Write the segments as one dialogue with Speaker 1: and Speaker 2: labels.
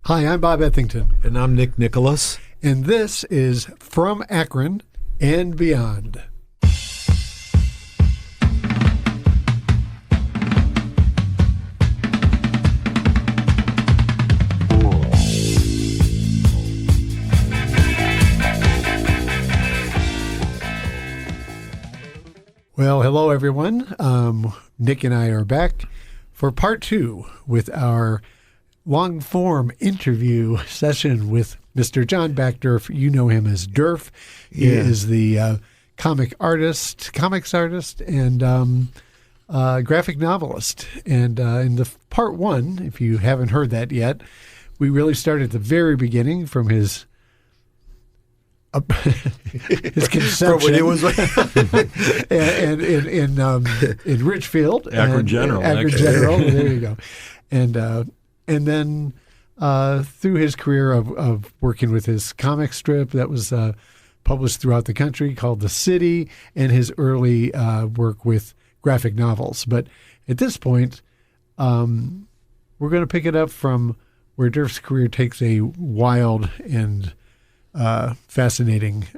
Speaker 1: Hi, I'm Bob Ethington.
Speaker 2: And I'm Nick Nicholas.
Speaker 1: And this is From Akron and Beyond. Well, hello, everyone. Nick and I are back for part 2 with our long-form interview session with Mr. John Backderf. You know him as Derf. He is the comics artist, and graphic novelist. And in the part 1, if you haven't heard that yet, we really started at the very beginning from his conception. From when he was and in Richfield,
Speaker 3: Akron General.
Speaker 1: Akron General. There you go. And then through his career of working with his comic strip that was published throughout the country called The City, and his early work with graphic novels. But at this point, we're going to pick it up from where Derf's career takes a wild and fascinating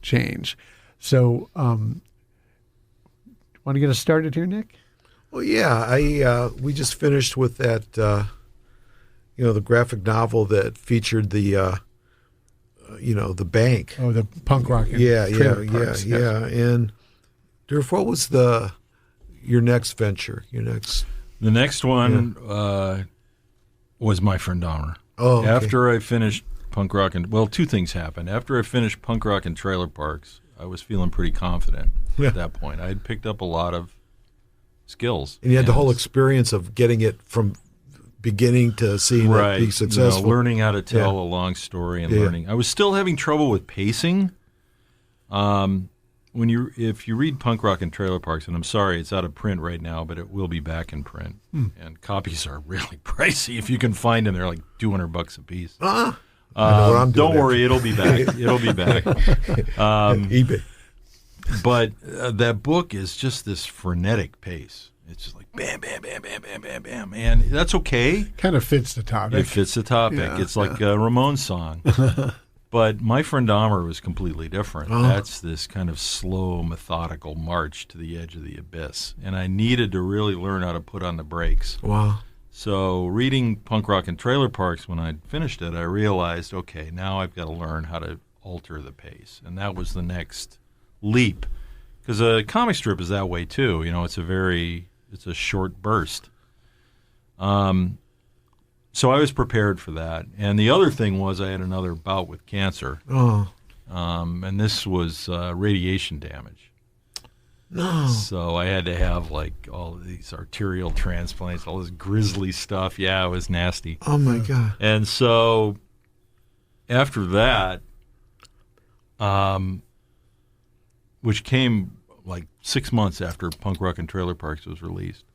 Speaker 1: change. So, want to get us started here, Nick?
Speaker 2: Well, yeah, we just finished with that, the graphic novel that featured the the bank.
Speaker 1: Oh, the punk rock.
Speaker 2: Yeah. And Derf, what was your next venture?
Speaker 3: The next one was My Friend Dahmer.
Speaker 2: Oh, okay.
Speaker 3: After I finished punk rock two things happened. After I finished punk rock and trailer parks, I was feeling pretty confident at that point. I had picked up a lot of skills.
Speaker 2: And you had the whole experience of getting it from beginning to seeing it be successful.
Speaker 3: Learning how to tell a long story and learning. I was still having trouble with pacing. If you read punk rock and trailer parks, and I'm sorry it's out of print right now, but it will be back in print. And copies are really pricey. If you can find them, they're like $200 a piece.
Speaker 2: I know what I'm doing.
Speaker 3: Don't worry, it'll be back. It'll be back.
Speaker 2: eBay.
Speaker 3: But that book is just this frenetic pace. It's just like bam, bam, bam, bam, bam, bam, bam. And that's okay.
Speaker 1: Kind of fits the topic.
Speaker 3: It fits the topic. Yeah, it's like a Ramones song. But My Friend Dahmer was completely different. That's this kind of slow, methodical march to the edge of the abyss. And I needed to really learn how to put on the brakes.
Speaker 2: Wow.
Speaker 3: So reading punk rock and trailer parks, when I finished it, I realized, okay, now I've got to learn how to alter the pace. And that was the next leap. Because a comic strip is that way too. It's a short burst. So I was prepared for that. And the other thing was I had another bout with cancer. And this was radiation damage.
Speaker 2: No.
Speaker 3: So I had to have like all of these arterial transplants, all this grisly stuff. Yeah, it was nasty.
Speaker 2: Oh my God.
Speaker 3: And so after that, which came like 6 months after Punk Rock and Trailer Parks was released.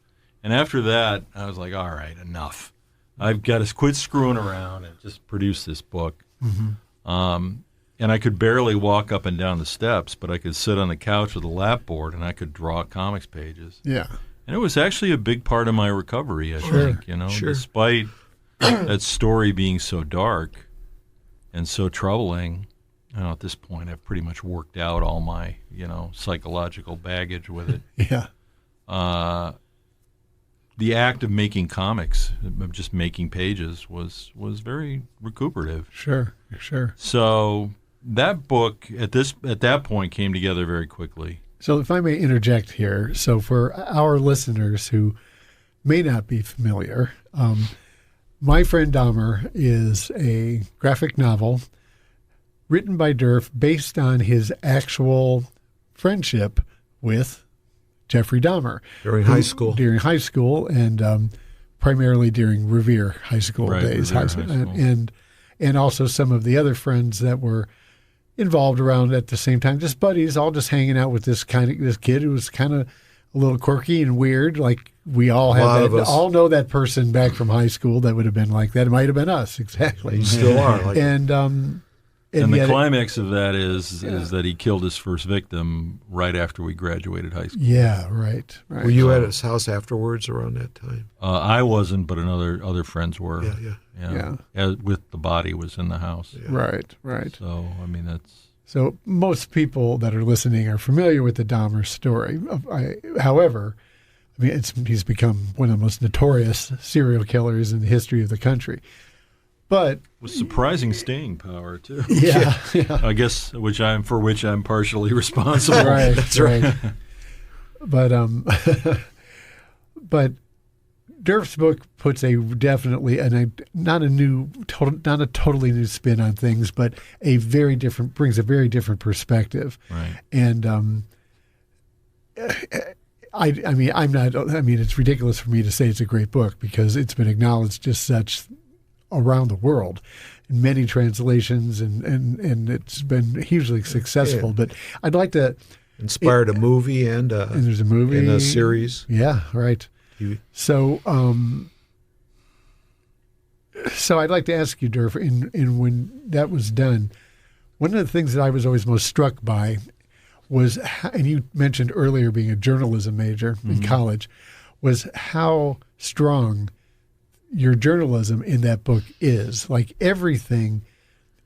Speaker 3: And after that, I was like, all right, enough. I've got to quit screwing around and just produce this book. And I could barely walk up and down the steps, but I could sit on the couch with a lap board and I could draw comics pages.
Speaker 1: Yeah.
Speaker 3: And it was actually a big part of my recovery, I think, despite that story being so dark and so troubling. At this point, I've pretty much worked out all my, psychological baggage with it.
Speaker 1: Yeah.
Speaker 3: The act of making comics, of just making pages, was very recuperative.
Speaker 1: Sure.
Speaker 3: So that book at that point came together very quickly.
Speaker 1: So if I may interject here, so for our listeners who may not be familiar, My Friend Dahmer is a graphic novel written by Derf based on his actual friendship with Jeffrey Dahmer.
Speaker 2: During high school.
Speaker 1: During high school, and primarily during Revere High School days.
Speaker 3: Revere High School.
Speaker 1: And also some of the other friends that were involved around at the same time, just buddies, all just hanging out with this kid who was kind of a little quirky and weird. Like we all all know that person back from high school that would have been like that. It might have been us, exactly.
Speaker 2: You still are.
Speaker 1: And
Speaker 3: And the
Speaker 1: yet
Speaker 3: climax of that is that he killed his first victim right after we graduated high school.
Speaker 1: Yeah, right.
Speaker 2: Were you at his house afterwards around that time?
Speaker 3: I wasn't, but other friends were.
Speaker 2: Yeah.
Speaker 3: With the body was in the house.
Speaker 1: Yeah. Right.
Speaker 3: So, I mean, that's...
Speaker 1: So most people that are listening are familiar with the Dahmer story. However, I mean, he's become one of the most notorious serial killers in the history of the country. But
Speaker 3: with surprising staying power too.
Speaker 1: Yeah.
Speaker 3: I guess which I'm partially responsible.
Speaker 1: Right. That's right. But but Derf's book puts not a totally new spin on things, but brings a very different perspective.
Speaker 3: Right.
Speaker 1: And it's ridiculous for me to say it's a great book because it's been acknowledged as such around the world in many translations, and it's been hugely successful. But I'd like to
Speaker 2: inspired a movie and
Speaker 1: there's a movie
Speaker 2: and a series.
Speaker 1: Yeah, right. So I'd like to ask you, Derf, in when that was done, one of the things that I was always most struck by was, and you mentioned earlier being a journalism major in college, was how strong your journalism in that book is. Like everything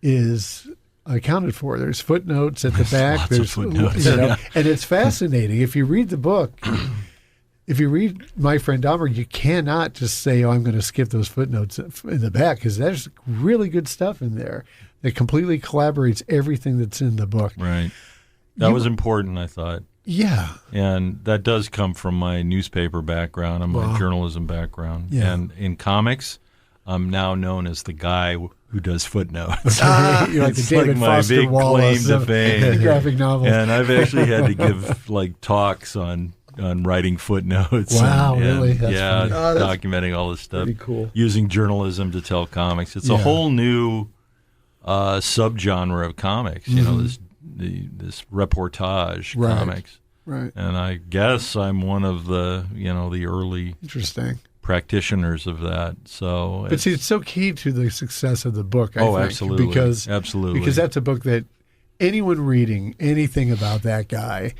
Speaker 1: is accounted for. There's footnotes at the back.
Speaker 3: Lots
Speaker 1: There's
Speaker 3: of footnotes.
Speaker 1: And it's fascinating. If you read the book, if you read My Friend Dahmer, you cannot just say, "Oh, I'm going to skip those footnotes in the back," because there's really good stuff in there that completely collaborates everything that's in the book.
Speaker 3: Right. That was important, I thought.
Speaker 1: Yeah.
Speaker 3: And that does come from my newspaper background and my journalism background.
Speaker 1: Yeah.
Speaker 3: And in comics, I'm now known as the guy who does footnotes.
Speaker 1: You're like the
Speaker 3: It's
Speaker 1: David
Speaker 3: my
Speaker 1: Foster
Speaker 3: big
Speaker 1: Wallace
Speaker 3: claim to fame.
Speaker 1: graphic novels.
Speaker 3: And I've actually had to give talks on writing footnotes.
Speaker 1: Wow,
Speaker 3: and,
Speaker 1: really? That's
Speaker 3: yeah,
Speaker 1: funny.
Speaker 3: documenting all this stuff.
Speaker 2: Pretty cool.
Speaker 3: Using journalism to tell comics. It's a whole new subgenre of comics. You know, this reportage comics.
Speaker 1: Right.
Speaker 3: And I guess I'm one of the early
Speaker 1: Interesting
Speaker 3: practitioners of that. So,
Speaker 1: but see, it's so key to the success of the book. I think,
Speaker 3: absolutely,
Speaker 1: because that's a book that anyone reading anything about that guy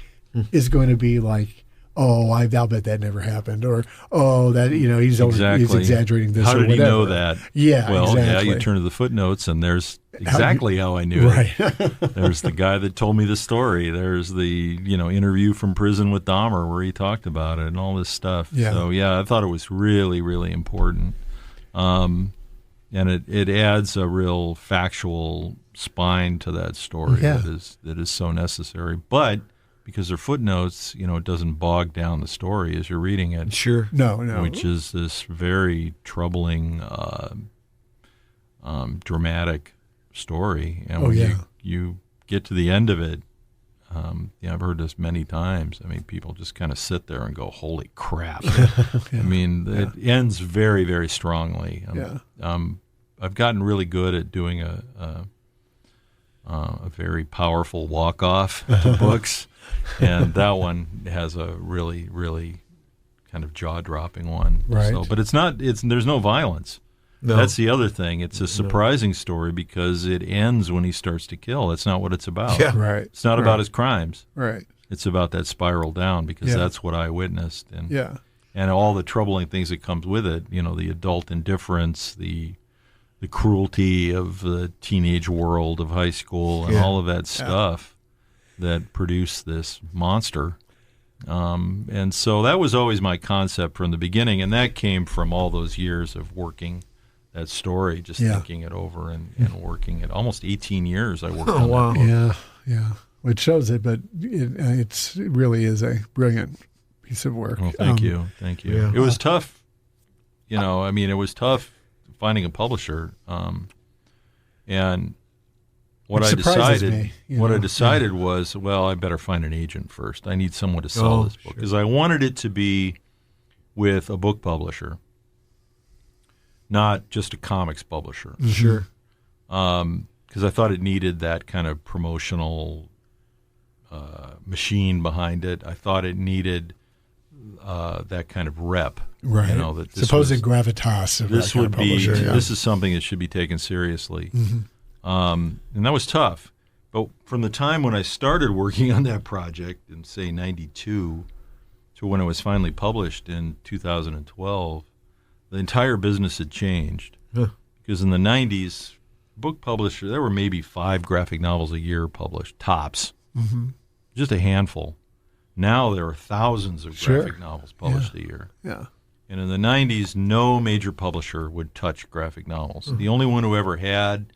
Speaker 1: is going to be like, "Oh, I'll bet that never happened," or "Oh, that he's exaggerating this."
Speaker 3: How
Speaker 1: or
Speaker 3: did he
Speaker 1: whatever.
Speaker 3: know that?
Speaker 1: Yeah,
Speaker 3: well,
Speaker 1: exactly.
Speaker 3: you turn to the footnotes, and there's exactly how I knew
Speaker 1: right.
Speaker 3: it. There's the guy that told me the story. There's the interview from prison with Dahmer where he talked about it and all this stuff.
Speaker 1: Yeah.
Speaker 3: So I thought it was really, really important, and it adds a real factual spine to that story that is so necessary. But because they're footnotes, it doesn't bog down the story as you're reading it.
Speaker 2: Sure.
Speaker 1: No.
Speaker 3: Which is this very troubling, dramatic story. And when you get to the end of it, I've heard this many times. I mean, people just kind of sit there and go, "Holy crap!" I mean, it ends very, very strongly. I've gotten really good at doing a very powerful walk-off to books, and that one has a really, really kind of jaw-dropping one.
Speaker 1: Right.
Speaker 3: So, but there's no violence.
Speaker 2: No.
Speaker 3: That's the other thing. It's a surprising story because it ends when he starts to kill. That's not what it's about.
Speaker 2: Yeah.
Speaker 1: Right.
Speaker 3: It's not about his crimes.
Speaker 1: Right.
Speaker 3: It's about that spiral down because that's what I witnessed. And all the troubling things that comes with it, the adult indifference, the cruelty of the teenage world of high school and all of that stuff that produced this monster. And so that was always my concept from the beginning, and that came from all those years of working that story, just thinking it over and working it. Almost 18 years I worked on that book.
Speaker 1: Yeah. Well, it shows it, but it really is a brilliant piece of work.
Speaker 3: Well, thank you.
Speaker 2: Yeah.
Speaker 3: It was tough. It was tough finding a publisher. And what I decided was, well, I better find an agent first. I need someone to sell this book because I wanted it to be with a book publisher, not just a comics publisher.
Speaker 2: Sure.
Speaker 3: Because I thought it needed that kind of promotional machine behind it. I thought it needed that kind of rep.
Speaker 1: Right.
Speaker 3: That
Speaker 1: supposed gravitas of
Speaker 3: this
Speaker 1: that kind
Speaker 3: would
Speaker 1: of
Speaker 3: be.
Speaker 1: publisher,
Speaker 3: This is something that should be taken seriously. And that was tough. But from the time when I started working on that project in, say, 92 to when it was finally published in 2012, the entire business had changed.
Speaker 2: Huh.
Speaker 3: Because in the 90s, book publisher, there were maybe 5 graphic novels a year published, tops.
Speaker 1: Mm-hmm.
Speaker 3: Just a handful. Now there are thousands of graphic novels published a year.
Speaker 1: Yeah.
Speaker 3: And in the 90s, no major publisher would touch graphic novels.
Speaker 1: Mm-hmm.
Speaker 3: The only one who ever had,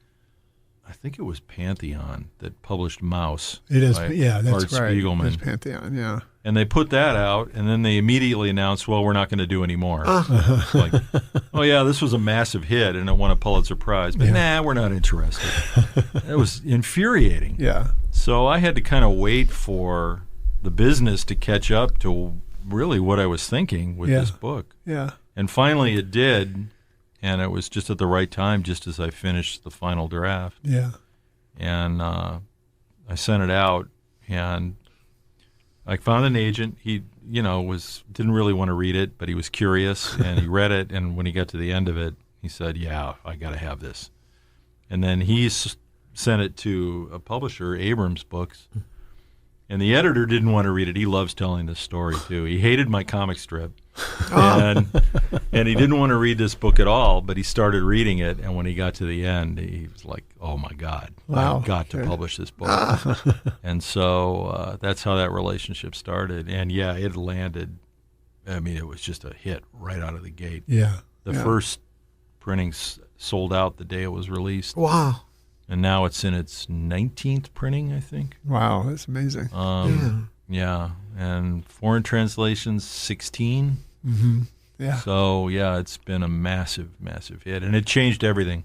Speaker 3: I think it was Pantheon that published Mouse.
Speaker 1: It is,
Speaker 3: by
Speaker 1: yeah, that's
Speaker 3: Art
Speaker 1: right.
Speaker 3: Spiegelman.
Speaker 1: It's Pantheon, yeah.
Speaker 3: And they put that out, and then they immediately announced, well, we're not going to do any more. It's like, oh, yeah, this was a massive hit, and it won a Pulitzer Prize. But nah, we're not interested. It was infuriating.
Speaker 1: Yeah.
Speaker 3: So I had to kind of wait for the business to catch up to really what I was thinking with this book.
Speaker 1: Yeah.
Speaker 3: And finally it did, and it was just at the right time, just as I finished the final draft.
Speaker 1: Yeah.
Speaker 3: And I sent it out, and I found an agent. He, didn't really want to read it, but he was curious, and he read it, and when he got to the end of it, he said, yeah, I got to have this. And then he sent it to a publisher, Abrams Books, and the editor didn't want to read it. He loves telling this story, too. He hated my comic strip, and he didn't want to read this book at all, but he started reading it, and when he got to the end, he was like, oh, my God,
Speaker 1: wow.
Speaker 3: I've got to publish this book. And so that's how that relationship started. And, yeah, it landed. I mean, it was just a hit right out of the gate.
Speaker 1: Yeah.
Speaker 3: The first printings sold out the day it was released.
Speaker 2: Wow.
Speaker 3: And now it's in its 19th printing, I think.
Speaker 1: Wow, that's amazing.
Speaker 3: Yeah, and foreign translations 16.
Speaker 1: Mm-hmm. Yeah.
Speaker 3: So yeah, it's been a massive, massive hit, and it changed everything.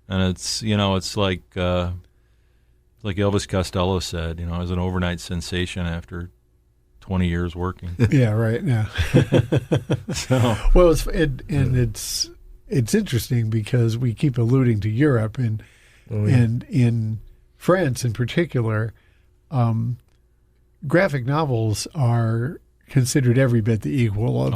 Speaker 3: And it's it's like Elvis Costello said, it was an overnight sensation after 20 years working.
Speaker 1: Yeah. Right. Yeah.
Speaker 3: So
Speaker 1: well, it's interesting because we keep alluding to Europe and in France in particular, graphic novels are considered every bit the equal of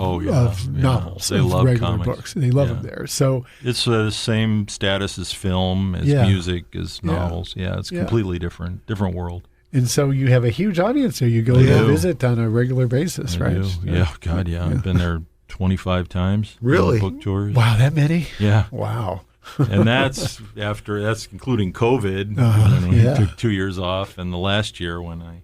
Speaker 1: novels,
Speaker 3: they
Speaker 1: of
Speaker 3: love
Speaker 1: regular
Speaker 3: comics.
Speaker 1: books. They love them there. So
Speaker 3: it's the same status as film, as music, as novels. Yeah, it's completely different world.
Speaker 1: And so you have a huge audience there. You go to visit on a regular basis, right?
Speaker 3: Yeah, God, yeah. I've been there 25 times.
Speaker 2: Really?
Speaker 3: Book tours.
Speaker 1: Wow, that many?
Speaker 3: Yeah.
Speaker 1: Wow.
Speaker 3: And that's including COVID. Took 2 years off, and the last year when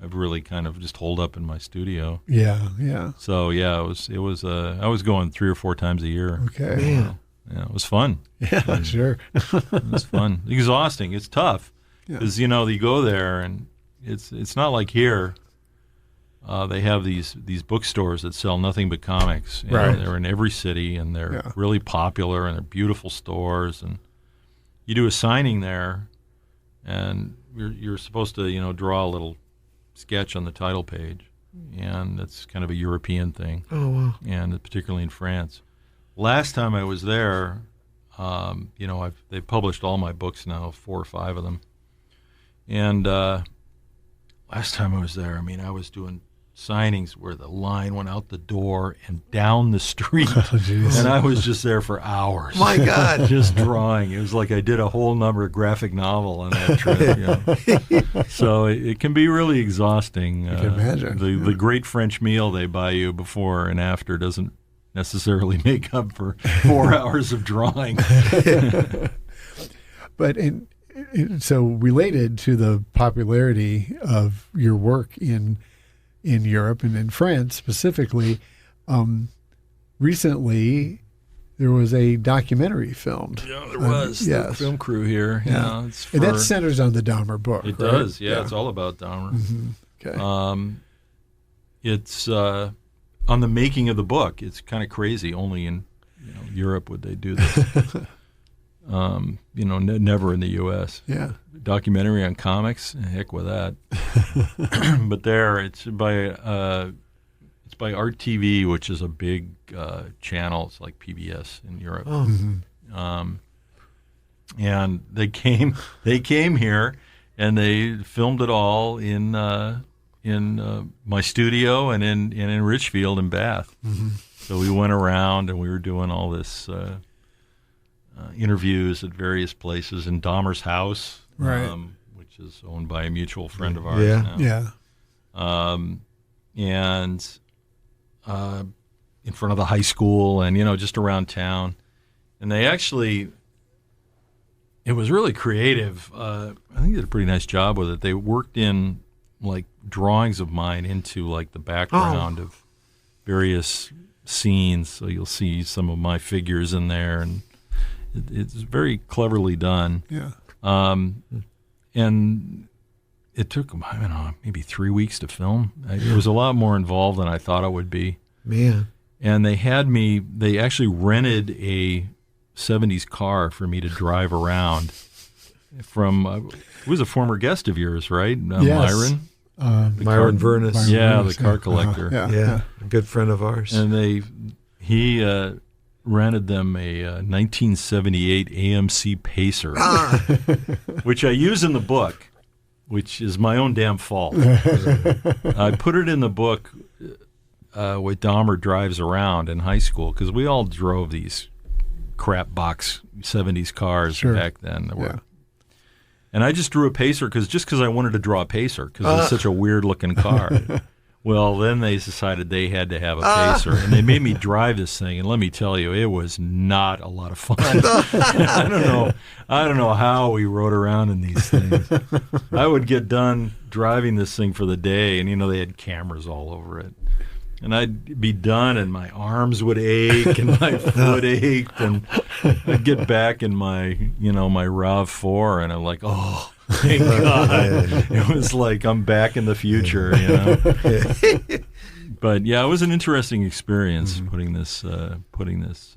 Speaker 3: I've really kind of just holed up in my studio.
Speaker 1: Yeah, yeah.
Speaker 3: So yeah, it was I was going 3 or 4 times a year.
Speaker 1: Okay.
Speaker 2: Man.
Speaker 3: Yeah, it was fun.
Speaker 1: Yeah, sure.
Speaker 3: It was fun. Exhausting. It's tough because you go there and it's not like here. They have these bookstores that sell nothing but comics.
Speaker 1: Right.
Speaker 3: They're in every city, and they're really popular, and they're beautiful stores. And you do a signing there, and you're supposed to draw a little sketch on the title page, and that's kind of a European thing.
Speaker 2: Oh wow!
Speaker 3: And particularly in France. Last time I was there, they've published all my books now, 4 or 5 of them, and last time I was there, I was doing signings where the line went out the door and down the street, and I was just there for hours.
Speaker 2: My God,
Speaker 3: just drawing. It was like I did a whole number of graphic novel on that trip. So it can be really exhausting.
Speaker 1: I can imagine.
Speaker 3: The great French meal they buy you before and after doesn't necessarily make up for 4 hours of drawing.
Speaker 1: But so related to the popularity of your work in Europe and in France specifically, recently there was a documentary filmed.
Speaker 3: Yeah, there was.
Speaker 1: Yes.
Speaker 3: The film crew here.
Speaker 1: Yeah.
Speaker 3: And
Speaker 1: that centers on the Dahmer book.
Speaker 3: It
Speaker 1: right?
Speaker 3: does. Yeah, it's all about Dahmer.
Speaker 1: Mm-hmm. Okay.
Speaker 3: It's on the making of the book. It's kind of crazy. Only in Europe would they do this. Never in the U.S.
Speaker 1: Yeah.
Speaker 3: Documentary on comics, heck with that. But it's by Art TV, which is a big channel. It's like PBS in Europe.
Speaker 2: Oh.
Speaker 1: Mm-hmm.
Speaker 3: And they came here, and they filmed it all in my studio and in Richfield and Bath.
Speaker 1: Mm-hmm.
Speaker 3: So we went around and we were doing all this interviews at various places in Dahmer's house,
Speaker 1: Right.
Speaker 3: which is owned by a mutual friend of ours now.
Speaker 1: Yeah.
Speaker 3: And in front of the high school and, just around town. And they actually, it was really creative. I think they did a pretty nice job with it. They worked in, like, drawings of mine into, like, the background of various scenes. So you'll see some of my figures in there, and it's very cleverly done.
Speaker 1: Yeah.
Speaker 3: And it took, I don't know, maybe 3 weeks to film. It was a lot more involved than I thought it would be.
Speaker 2: Man.
Speaker 3: And they actually rented a 70s car for me to drive around from, who was a former guest of yours, right?
Speaker 1: Yes.
Speaker 3: Myron?
Speaker 2: Myron Vernus.
Speaker 1: Myron
Speaker 3: Yeah,
Speaker 1: Vernus,
Speaker 3: the car collector.
Speaker 2: Yeah, a good friend of ours.
Speaker 3: And he rented them a 1978 AMC Pacer, which I use in the book, which is my own damn fault. I put it in the book where Dahmer drives around in high school, because we all drove these crap box 70s cars back then.
Speaker 1: Yeah.
Speaker 3: And I just drew a Pacer because I wanted to draw a Pacer, because it was such a weird-looking car. Well, then they decided they had to have a Pacer, and they made me drive this thing. And let me tell you, it was not a lot of fun. I don't know how we rode around in these things. I would get done driving this thing for the day, and they had cameras all over it. And I'd be done, and my arms would ache, and my foot ached, and I'd get back in my, my RAV4, and I'm like, oh, thank God. It was like I'm back in the future, But yeah, it was an interesting experience putting this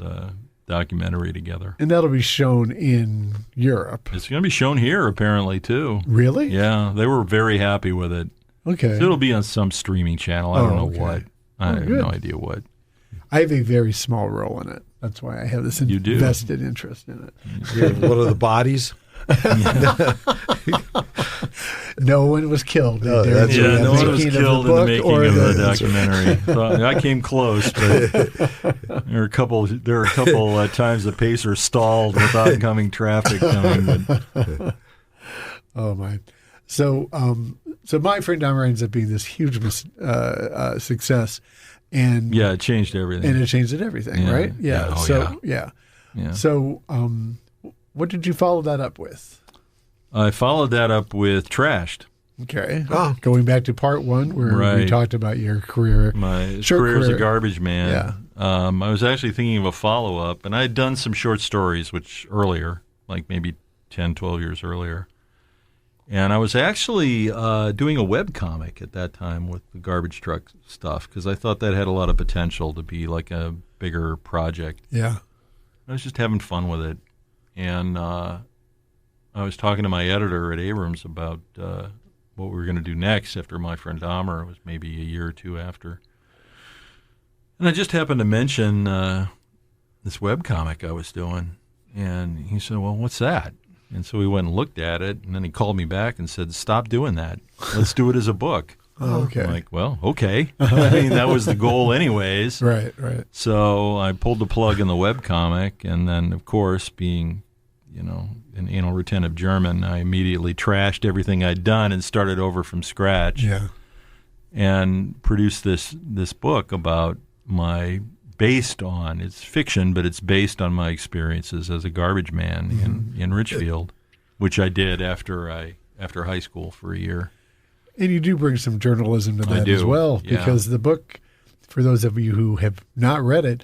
Speaker 3: documentary together.
Speaker 1: And that'll be shown in Europe.
Speaker 3: It's going to be shown here, apparently, too.
Speaker 1: Really?
Speaker 3: Yeah, they were very happy with it.
Speaker 1: Okay.
Speaker 3: So it'll be on some streaming channel. I don't know what. I have no idea what.
Speaker 1: I have a very small role in it. That's why I have this vested interest in it.
Speaker 2: You're one of the bodies?
Speaker 1: No one was killed.
Speaker 3: No one was killed in the making of the documentary. So I came close, but there were a couple times the Pacer stalled with oncoming traffic coming. But.
Speaker 1: Oh my! So My Friend Dahmer ends up being this huge success, and
Speaker 3: it changed everything.
Speaker 1: And it changed everything, right? Yeah.
Speaker 3: Yeah.
Speaker 1: So, what did you follow that up with?
Speaker 3: I followed that up with Trashed.
Speaker 1: Okay. Going back to part one, where we talked about your career.
Speaker 3: My career as a garbage man.
Speaker 1: Yeah.
Speaker 3: I was actually thinking of a follow-up, and I had done some short stories, which earlier, like maybe 10, 12 years earlier. And I was actually doing a webcomic at that time with the garbage truck stuff, because I thought that had a lot of potential to be like a bigger project.
Speaker 1: Yeah.
Speaker 3: I was just having fun with it. And I was talking to my editor at Abrams about what we were going to do next after My Friend Dahmer. It was maybe a year or two after. And I just happened to mention this webcomic I was doing. And he said, well, what's that? And so we went and looked at it, and then he called me back and said, stop doing that. Let's do it as a book.
Speaker 1: Okay.
Speaker 3: I'm like, well, okay. I mean, that was the goal anyways.
Speaker 1: Right.
Speaker 3: So I pulled the plug in the webcomic, and then, of course, being, an anal retentive German, I immediately trashed everything I'd done and started over from scratch.
Speaker 1: Yeah.
Speaker 3: And produced this book about it's fiction, but it's based on my experiences as a garbage man in Richfield, which I did after high school for a year.
Speaker 1: And you do bring some journalism to that as well, because the book, for those of you who have not read it,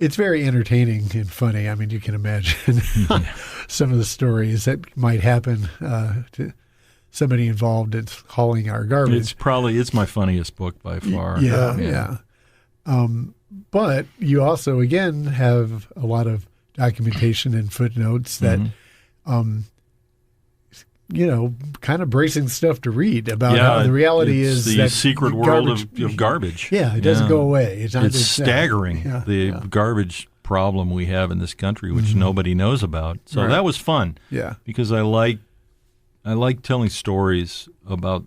Speaker 1: it's very entertaining and funny. I mean, you can imagine some of the stories that might happen to somebody involved in hauling our garbage.
Speaker 3: It's my funniest book by far.
Speaker 1: Yeah. But you also, again, have a lot of documentation and footnotes that, kind of bracing stuff to read about how the reality is
Speaker 3: the
Speaker 1: that
Speaker 3: secret world of garbage.
Speaker 1: Yeah, it doesn't go away.
Speaker 3: It's staggering, the garbage problem we have in this country, which nobody knows about. So that was fun.
Speaker 1: Yeah.
Speaker 3: Because I like telling stories about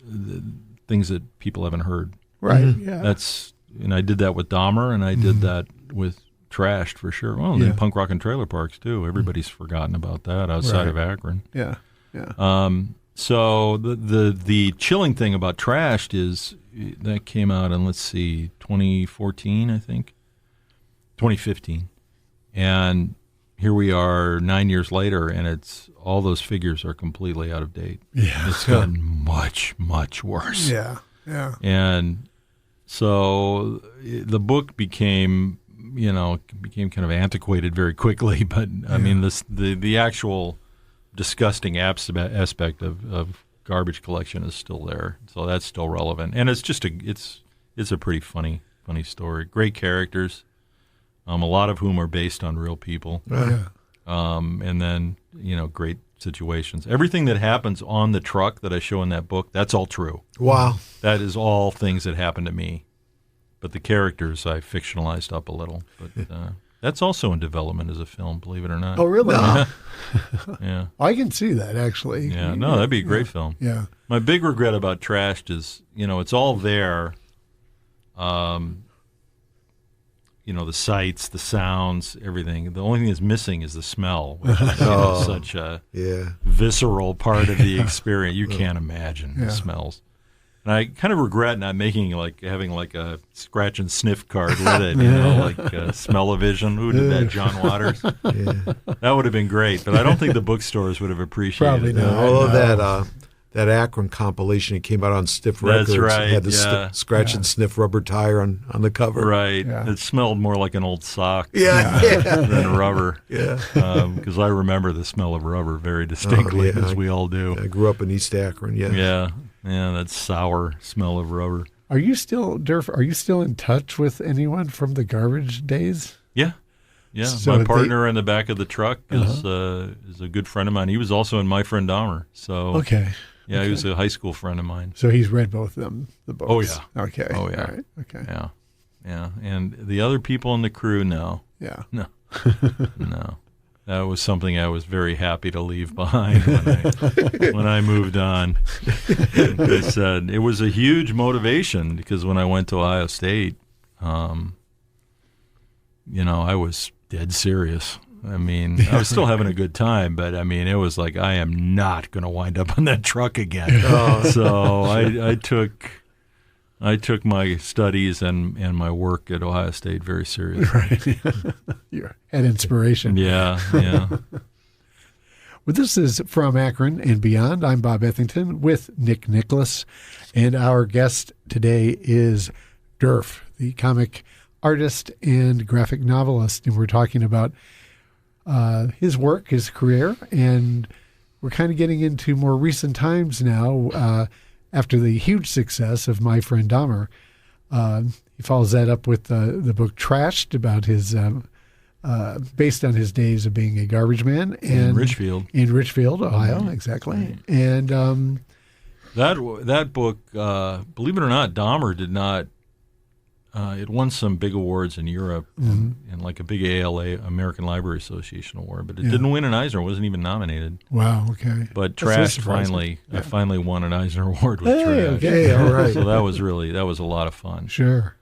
Speaker 3: the things that people haven't heard.
Speaker 1: Right. Yeah.
Speaker 3: And I did that with Dahmer, and I did that with trashed for sure. Well,
Speaker 1: Yeah.
Speaker 3: then punk rock and trailer parks too. Everybody's forgotten about that outside of Akron.
Speaker 1: Yeah. Yeah.
Speaker 3: So the chilling thing about Trashed is that came out in, let's see, 2014, I think, 2015, and here we are 9 years later, and it's all those figures are completely out of date.
Speaker 1: Yeah.
Speaker 3: It's gotten much, much worse.
Speaker 1: Yeah. Yeah.
Speaker 3: And so the book became kind of antiquated very quickly. But I mean, the actual disgusting aspect of garbage collection is still there, so that's still relevant. And it's just it's a pretty funny story. Great characters, a lot of whom are based on real people.
Speaker 1: Yeah.
Speaker 3: And then great situations. Everything that happens on the truck that I show in that book, that's all true.
Speaker 2: Wow.
Speaker 3: That is all things that happened to me. But the characters I fictionalized up a little. But that's also in development as a film, believe it or not.
Speaker 1: Oh, really?
Speaker 2: No.
Speaker 3: Yeah.
Speaker 1: I can see that, actually.
Speaker 3: Yeah. No, that'd be a great film.
Speaker 1: Yeah.
Speaker 3: My big regret about Trashed is, it's all there. The sights, the sounds, everything. The only thing that's missing is the smell, which is such a visceral part of the experience. You can't imagine the smells. And I kind of regret not having a scratch and sniff card with it, like Smell-O-Vision. Who did that? John Waters.
Speaker 2: Yeah.
Speaker 3: That would have been great, but I don't think the bookstores would have appreciated
Speaker 1: Probably
Speaker 3: it.
Speaker 1: not.
Speaker 2: Although that Akron compilation, it came out on Stiff Records.
Speaker 3: That's right.
Speaker 2: It had the scratch and sniff rubber tire on the cover.
Speaker 3: Right.
Speaker 1: Yeah.
Speaker 3: It smelled more like an old sock
Speaker 2: Yeah.
Speaker 3: than rubber.
Speaker 2: Yeah.
Speaker 3: Because I remember the smell of rubber very distinctly, as we all do.
Speaker 2: I grew up in East Akron. Yeah.
Speaker 3: Yeah, that sour smell of rubber.
Speaker 1: Are you still, Derf, in touch with anyone from the garbage days?
Speaker 3: Yeah. Yeah,
Speaker 1: So
Speaker 3: my partner in the back of the truck is a good friend of mine. He was also in My Friend Dahmer. So
Speaker 1: Okay.
Speaker 3: yeah, he was a high school friend of mine.
Speaker 1: So he's read both of them, the books?
Speaker 3: Oh, yeah.
Speaker 1: Okay.
Speaker 3: Oh, yeah.
Speaker 1: All right. Okay.
Speaker 3: Yeah. Yeah. And the other people in the crew, no.
Speaker 1: Yeah.
Speaker 3: No. No. That was something I was very happy to leave behind when I moved on. I said it was a huge motivation because when I went to Ohio State, I was dead serious. I mean, I was still having a good time, but I mean, it was like I am not going to wind up on that truck again. So I took my studies and my work at Ohio State very seriously.
Speaker 1: Right. You had inspiration.
Speaker 3: Yeah.
Speaker 1: Well, this is From Akron and Beyond. I'm Bob Ethington with Nick Nicholas, and our guest today is Derf, the comic artist and graphic novelist, and we're talking about his work, his career, and we're kind of getting into more recent times now. After the huge success of My Friend Dahmer, he follows that up with the book Trashed, about his based on his days of being a garbage man
Speaker 3: In Richfield,
Speaker 1: Ohio, exactly. And
Speaker 3: that book, believe it or not, Dahmer did not. It won some big awards in Europe and like a big ALA, American Library Association award, but it didn't win an Eisner. It wasn't even nominated.
Speaker 1: Wow. Okay.
Speaker 3: But
Speaker 1: That's
Speaker 3: Trash I finally won an Eisner award with
Speaker 1: Hey,
Speaker 3: Trash.
Speaker 1: okay, all right.
Speaker 3: So that was a lot of fun.
Speaker 1: Sure.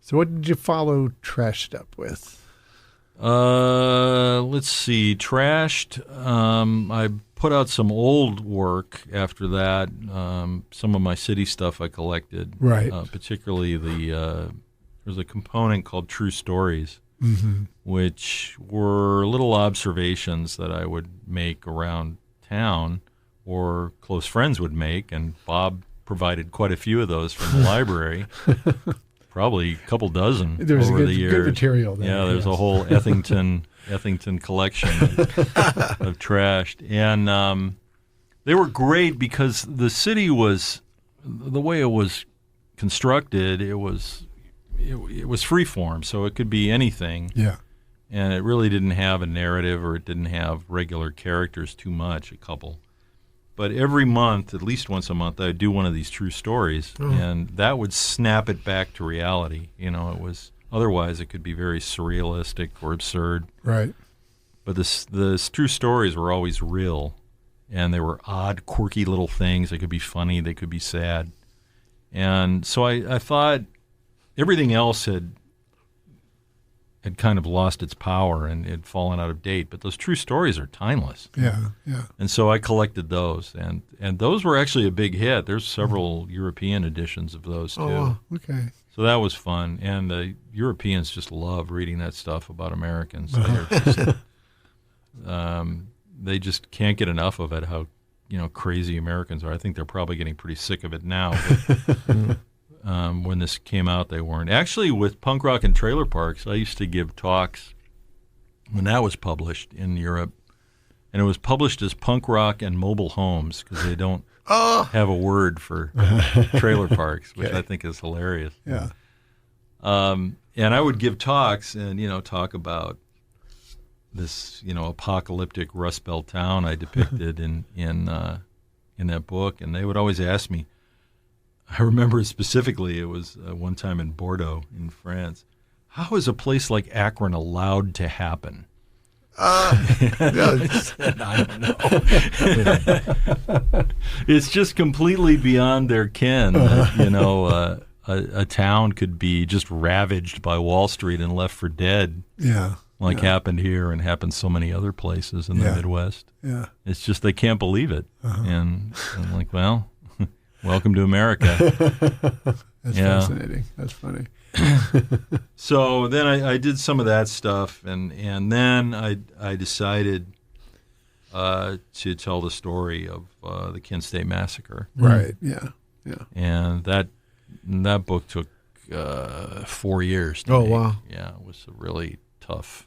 Speaker 1: So what did you follow Trashed up with?
Speaker 3: Let's see. Trashed. I put out some old work after that. Some of my city stuff I collected.
Speaker 1: Right.
Speaker 3: Particularly there's a component called True Stories, which were little observations that I would make around town or close friends would make, and Bob provided quite a few of those from the library. Probably a couple dozen
Speaker 1: There's
Speaker 3: over the years.
Speaker 1: Good material there.
Speaker 3: Yeah, there's a whole Ethington collection of Trashed. And they were great because the city was, the way it was constructed, it was free form, so it could be anything.
Speaker 1: Yeah.
Speaker 3: And it really didn't have a narrative, or it didn't have regular characters too much, a couple. But every month, at least once a month, I would do one of these true stories, and that would snap it back to reality. It was, otherwise it could be very surrealistic or absurd.
Speaker 1: Right.
Speaker 3: But the true stories were always real, and they were odd, quirky little things. They could be funny, they could be sad. And so I thought everything else had had kind of lost its power and had fallen out of date. But those true stories are timeless.
Speaker 1: Yeah, yeah.
Speaker 3: And so I collected those, and those were actually a big hit. There's several European editions of those too.
Speaker 1: Oh, okay.
Speaker 3: So that was fun, and the Europeans just love reading that stuff about Americans. They're just, they just can't get enough of it. How crazy Americans are. I think they're probably getting pretty sick of it now. But, when this came out, they weren't. Actually, with Punk Rock and Trailer Parks, I used to give talks when that was published in Europe, and it was published as Punk Rock and Mobile Homes because they don't have a word for trailer parks, which I think is hilarious.
Speaker 1: Yeah.
Speaker 3: And I would give talks and talk about this apocalyptic Rust Belt town I depicted in that book, and they would always ask me. I remember specifically it was one time in Bordeaux in France. How is a place like Akron allowed to happen? I don't know. It's just completely beyond their ken that, a town could be just ravaged by Wall Street and left for dead.
Speaker 1: Yeah.
Speaker 3: Happened here and happened so many other places in the Midwest.
Speaker 1: Yeah. It's
Speaker 3: just they can't believe it. And I'm like, well, welcome to America.
Speaker 1: That's fascinating. That's funny.
Speaker 3: So then I did some of that stuff, and then I decided to tell the story of the Kent State Massacre.
Speaker 1: Right. Yeah. Yeah.
Speaker 3: And that book took 4 years. To
Speaker 2: Oh,
Speaker 3: make.
Speaker 2: wow.
Speaker 3: Yeah, it was a really tough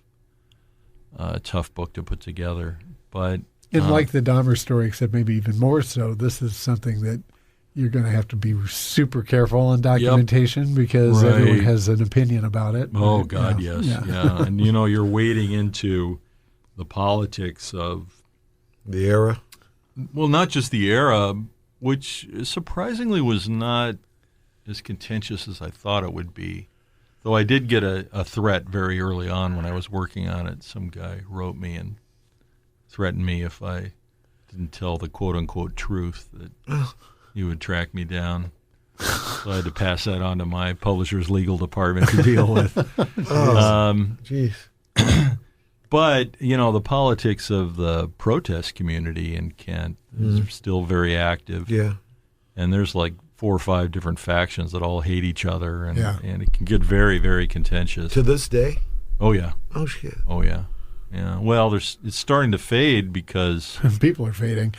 Speaker 3: book to put together. But
Speaker 1: and like the Dahmer story, except maybe even more so, this is something that you're going to have to be super careful on documentation because everyone has an opinion about it.
Speaker 3: Oh,
Speaker 1: right?
Speaker 3: God, yes. Yeah. And, you're wading into the politics of
Speaker 2: the era.
Speaker 3: Well, not just the era, which surprisingly was not as contentious as I thought it would be. Though I did get a threat very early on when I was working on it. Some guy wrote me and threatened me if I didn't tell the quote-unquote truth that he would track me down. So I had to pass that on to my publisher's legal department to deal with.
Speaker 2: Jeez.
Speaker 3: But, the politics of the protest community in Kent is still very active.
Speaker 2: Yeah.
Speaker 3: And there's like 4 or 5 different factions that all hate each other, and it can get very, very contentious.
Speaker 2: To this day?
Speaker 3: Oh, yeah.
Speaker 2: Oh, shit.
Speaker 3: Oh, yeah. Yeah. Well, it's starting to fade because
Speaker 1: people are fading.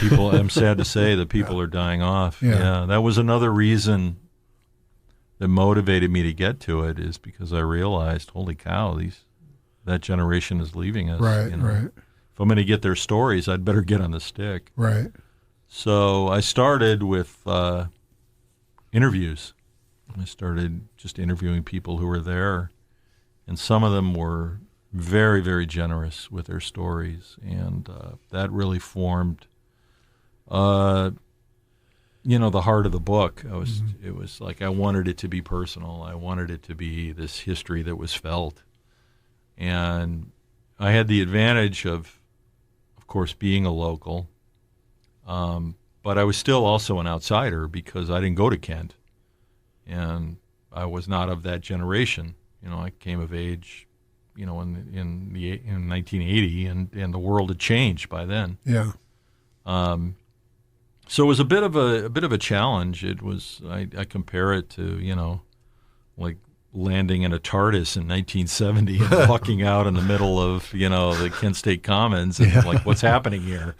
Speaker 3: I'm sad to say that people are dying off. Yeah. That was another reason that motivated me to get to it, is because I realized, holy cow, that generation is leaving us.
Speaker 1: Right, right.
Speaker 3: If I'm going to get their stories, I'd better get on the stick.
Speaker 1: Right.
Speaker 3: So I started with interviews. I started just interviewing people who were there, and some of them were very, very generous with their stories, and that really formed, the heart of the book. It was like I wanted it to be personal. I wanted it to be this history that was felt, and I had the advantage of course, being a local, but I was still also an outsider because I didn't go to Kent, and I was not of that generation. I came of age. In 1980, and the world had changed by then.
Speaker 1: Yeah.
Speaker 3: So it was a bit of a challenge. It was I compare it to like landing in a TARDIS in 1970 and walking out in the middle of the Kent State Commons and like what's happening here.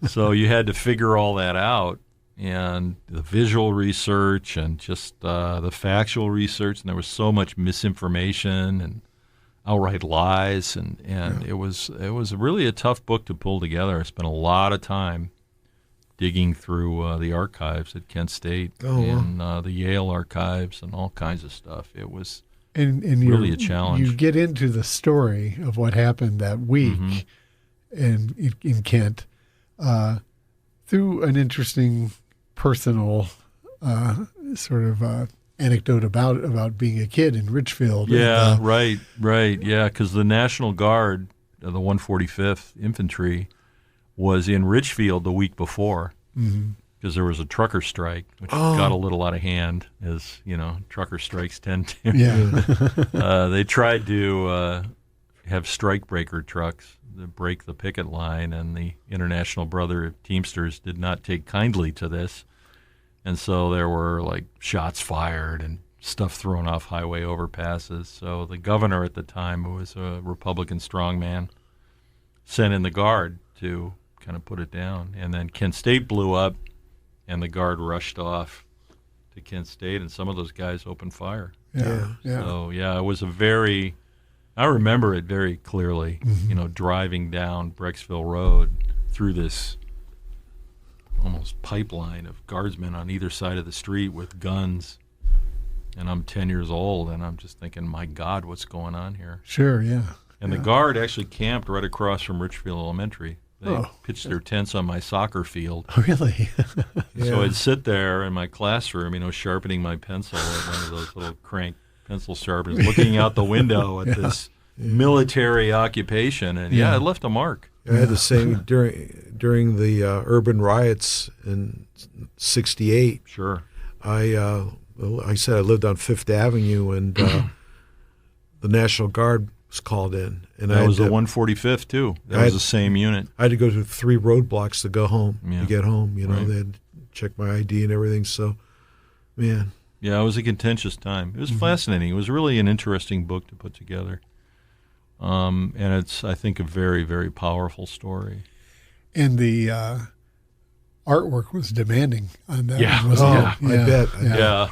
Speaker 3: So you had to figure all that out, and the visual research and just the factual research, and there was so much misinformation and outright lies, and it was really a tough book to pull together. I spent a lot of time digging through the archives at Kent State and the Yale archives and all kinds of stuff. It was really a challenge.
Speaker 1: You get into the story of what happened that week in Kent through an interesting personal sort of anecdote about being a kid in Richfield.
Speaker 3: Yeah, right. Yeah, because the National Guard, the 145th Infantry, was in Richfield the week before, because there was a trucker strike, which got a little out of hand, as trucker strikes tend to.
Speaker 1: Yeah.
Speaker 3: They tried to have strike breaker trucks to break the picket line, and the International Brother of Teamsters did not take kindly to this. And so there were like shots fired and stuff thrown off highway overpasses. So the governor at the time, who was a Republican strongman, sent in the Guard to kind of put it down. And then Kent State blew up, and the Guard rushed off to Kent State, and some of those guys opened fire.
Speaker 1: Yeah.
Speaker 3: So, it was I remember it very clearly, driving down Brecksville Road through this almost pipeline of guardsmen on either side of the street with guns. And I'm 10 years old, and I'm just thinking, my God, what's going on here?
Speaker 1: Sure, yeah.
Speaker 3: And the Guard actually camped right across from Richfield Elementary. They pitched their tents on my soccer field.
Speaker 1: Oh, really?
Speaker 3: So I'd sit there in my classroom, sharpening my pencil at one of those little crank pencil sharpeners, looking out the window at this military occupation. And, it left a mark.
Speaker 2: I had the same during the urban riots in '68.
Speaker 3: Sure.
Speaker 2: I said I lived on Fifth Avenue, and the National Guard was called in. And
Speaker 3: that was the 145th, too. That was the same unit.
Speaker 2: I had to go through 3 roadblocks to go home, to get home.
Speaker 3: Right.
Speaker 2: They had to check my ID and everything. So, man.
Speaker 3: Yeah, it was a contentious time. It was fascinating. It was really an interesting book to put together. And it's, I think, a very, very powerful story.
Speaker 1: And the artwork was demanding on that.
Speaker 3: Yeah.
Speaker 1: Wasn't it?
Speaker 2: I bet.
Speaker 3: Yeah.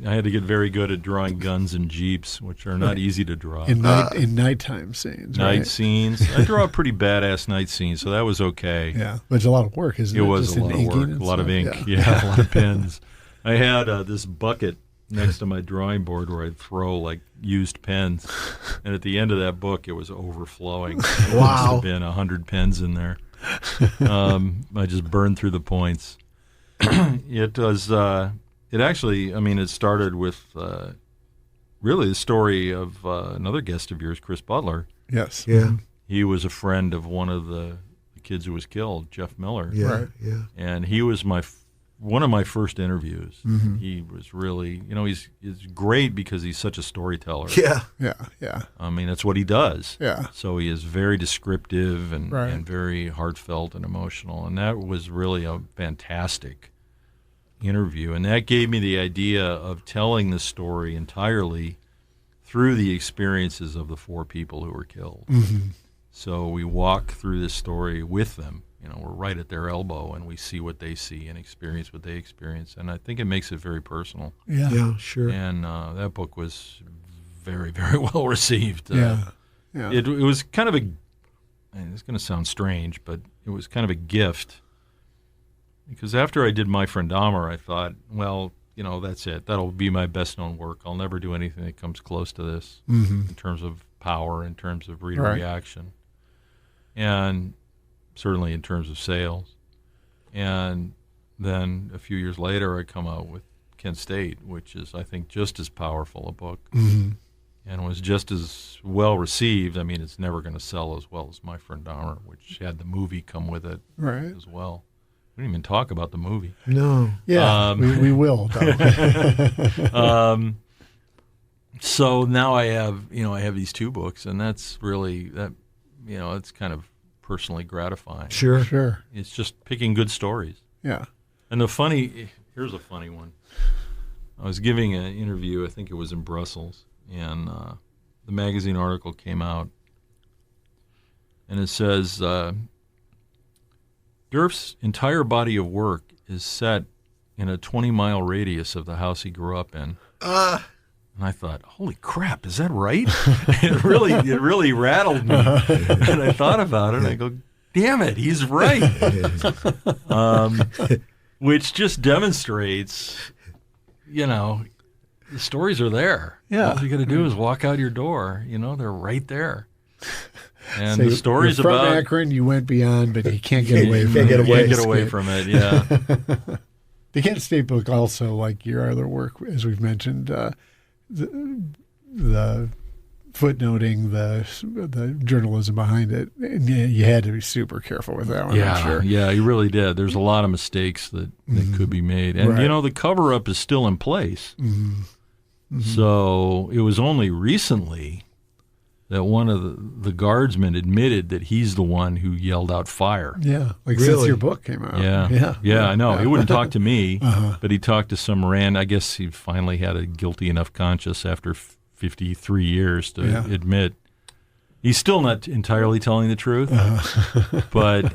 Speaker 3: I had to get very good at drawing guns and jeeps, which are not easy to draw.
Speaker 1: In nighttime scenes, right?
Speaker 3: Night scenes. I draw pretty badass night scenes, so that was okay.
Speaker 1: Yeah, but it's a lot of work, isn't it?
Speaker 3: It was
Speaker 1: Just
Speaker 3: a lot of work, a lot of ink, a lot of pens. I had this bucket next to my drawing board where I'd throw like used pens, and at the end of that book, it was overflowing. There must have been 100 pens in there. I just burned through the points. It was. It actually, it started with really the story of another guest of yours, Chris Butler.
Speaker 1: Yes.
Speaker 2: Yeah.
Speaker 3: He was a friend of one of the kids who was killed, Jeff Miller.
Speaker 2: Yeah.
Speaker 1: Right.
Speaker 2: Yeah.
Speaker 3: And he was one of my first interviews.
Speaker 1: Mm-hmm.
Speaker 3: He was really, he's great because he's such a storyteller.
Speaker 2: Yeah.
Speaker 1: Yeah.
Speaker 3: That's what he does.
Speaker 1: Yeah.
Speaker 3: So he is very descriptive and
Speaker 1: Right.
Speaker 3: very heartfelt and emotional. And that was really a fantastic interview, and that gave me the idea of telling the story entirely through the experiences of the 4 people who were killed.
Speaker 1: Mm-hmm.
Speaker 3: So we walk through this story with them. We're right at their elbow, and we see what they see and experience what they experience, and I think it makes it very personal.
Speaker 1: Yeah.
Speaker 2: Yeah. Sure.
Speaker 3: And that book was very, very well received.
Speaker 1: Yeah.
Speaker 3: It was kind of it's going to sound strange, but it was kind of a gift. Because after I did My Friend Dahmer, I thought, well, that's it. That'll be my best-known work. I'll never do anything that comes close to this in terms of power, in terms of reader reaction, and certainly in terms of sales. And then a few years later, I come out with Kent State, which is, I think, just as powerful a book and was just as well received. It's never going to sell as well as My Friend Dahmer, which had the movie come with it as well. We didn't even talk about the movie.
Speaker 2: No.
Speaker 1: Yeah, we will, though.
Speaker 3: So now I have these 2 books, and that's really it's kind of personally gratifying.
Speaker 2: Sure.
Speaker 3: It's just picking good stories.
Speaker 1: Yeah.
Speaker 3: And here's a funny one. I was giving an interview, I think it was in Brussels, and the magazine article came out, and it says, Derf's entire body of work is set in a 20-mile radius of the house he grew up in. And I thought, holy crap, is that right? It really rattled me. And I thought about it, and I go, damn it, he's right. Which just demonstrates, the stories are there.
Speaker 1: Yeah.
Speaker 3: All you got to do is walk out your door. They're right there. And
Speaker 1: So
Speaker 3: the stories
Speaker 1: you're from
Speaker 3: about
Speaker 1: Akron, you went beyond, but you can't get away from it.
Speaker 3: you can't get away from it. Yeah.
Speaker 1: The Kent State book also, like your other work, as we've mentioned, the footnoting the journalism behind it. And you had to be super careful with that one. I'm sure.
Speaker 3: Yeah, you really did. There's a lot of mistakes that could be made. And,
Speaker 1: Right.
Speaker 3: the cover-up is still in place.
Speaker 1: Mm-hmm.
Speaker 3: So it was only recently that one of the guardsmen admitted that he's the one who yelled out fire.
Speaker 1: Yeah, like
Speaker 2: Really?
Speaker 1: since your book came out.
Speaker 3: Yeah, I know. He wouldn't talk to me,
Speaker 1: Uh-huh.
Speaker 3: but he talked to some I guess he finally had a guilty enough conscience after 53 years to admit. He's still not entirely telling the truth, but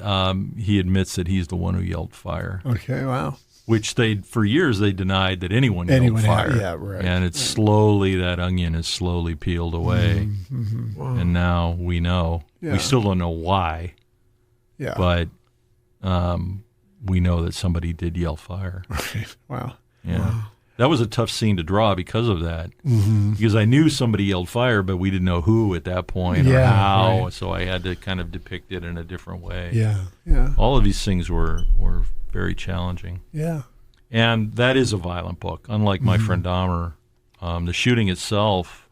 Speaker 3: he admits that he's the one who yelled fire.
Speaker 1: Okay, wow.
Speaker 3: Which for years they denied that anyone yelled fire.
Speaker 1: Yeah, right.
Speaker 3: And it's slowly, that onion is slowly peeled away.
Speaker 1: Mm-hmm.
Speaker 2: Wow.
Speaker 3: And now we know.
Speaker 1: Yeah.
Speaker 3: We still don't know why,
Speaker 1: Yeah.
Speaker 3: but we know that somebody did yell fire.
Speaker 1: Right. Wow.
Speaker 3: Yeah.
Speaker 2: Wow.
Speaker 3: That was a tough scene to draw because of that.
Speaker 1: Mm-hmm.
Speaker 3: Because I knew somebody yelled fire, but we didn't know who at that point or
Speaker 1: Yeah,
Speaker 3: how.
Speaker 1: right.
Speaker 3: So I had to kind of depict it in a different way.
Speaker 1: Yeah. Yeah.
Speaker 3: All of these things were very challenging.
Speaker 1: Yeah.
Speaker 3: And that is a violent book, unlike My Friend Dahmer. The shooting itself,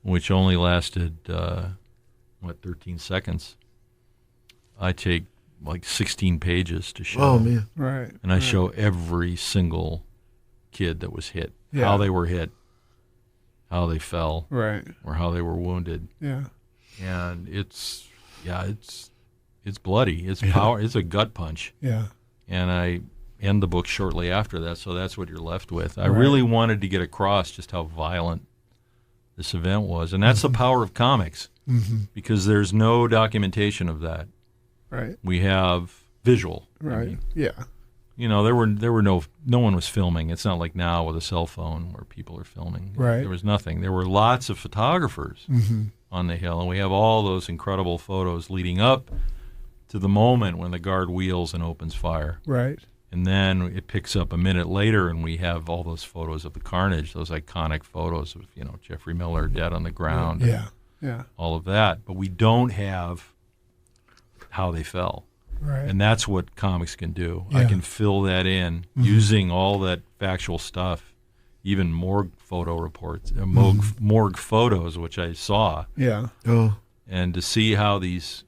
Speaker 3: which only lasted, 13 seconds, I take like 16 pages to show.
Speaker 2: Oh, man.
Speaker 1: Right.
Speaker 3: And I
Speaker 1: right.
Speaker 3: show every single kid that was hit,
Speaker 1: Yeah.
Speaker 3: how they were hit, how they fell,
Speaker 1: Right.
Speaker 3: or how they were wounded.
Speaker 1: Yeah.
Speaker 3: And it's bloody. It's power. It's a gut punch.
Speaker 1: Yeah.
Speaker 3: And I end the book shortly after that, so that's what you're left with. I
Speaker 1: Right.
Speaker 3: really wanted to get across just how violent this event was, and that's the power of comics,
Speaker 1: Mm-hmm.
Speaker 3: because there's no documentation of that.
Speaker 1: Right.
Speaker 3: We have visual.
Speaker 1: Right.
Speaker 3: I mean,
Speaker 1: Yeah.
Speaker 3: there were no one was filming. It's not like now with a cell phone where people are filming.
Speaker 1: Right.
Speaker 3: There was nothing. There were lots of photographers
Speaker 1: Mm-hmm.
Speaker 3: on the hill, and we have all those incredible photos leading up to the moment when the guard wheels and opens fire.
Speaker 1: Right.
Speaker 3: And then it picks up a minute later, and we have all those photos of the carnage, those iconic photos of, Jeffrey Miller dead on the ground,
Speaker 1: Yeah. Yeah.
Speaker 3: all of that. But we don't have how they fell.
Speaker 1: Right.
Speaker 3: And that's what comics can do. I
Speaker 1: Yeah.
Speaker 3: can fill that in
Speaker 1: Mm-hmm.
Speaker 3: using all that factual stuff, even morgue photo reports, morgue photos, which I saw,
Speaker 1: Yeah.
Speaker 2: Oh,
Speaker 3: and to see how these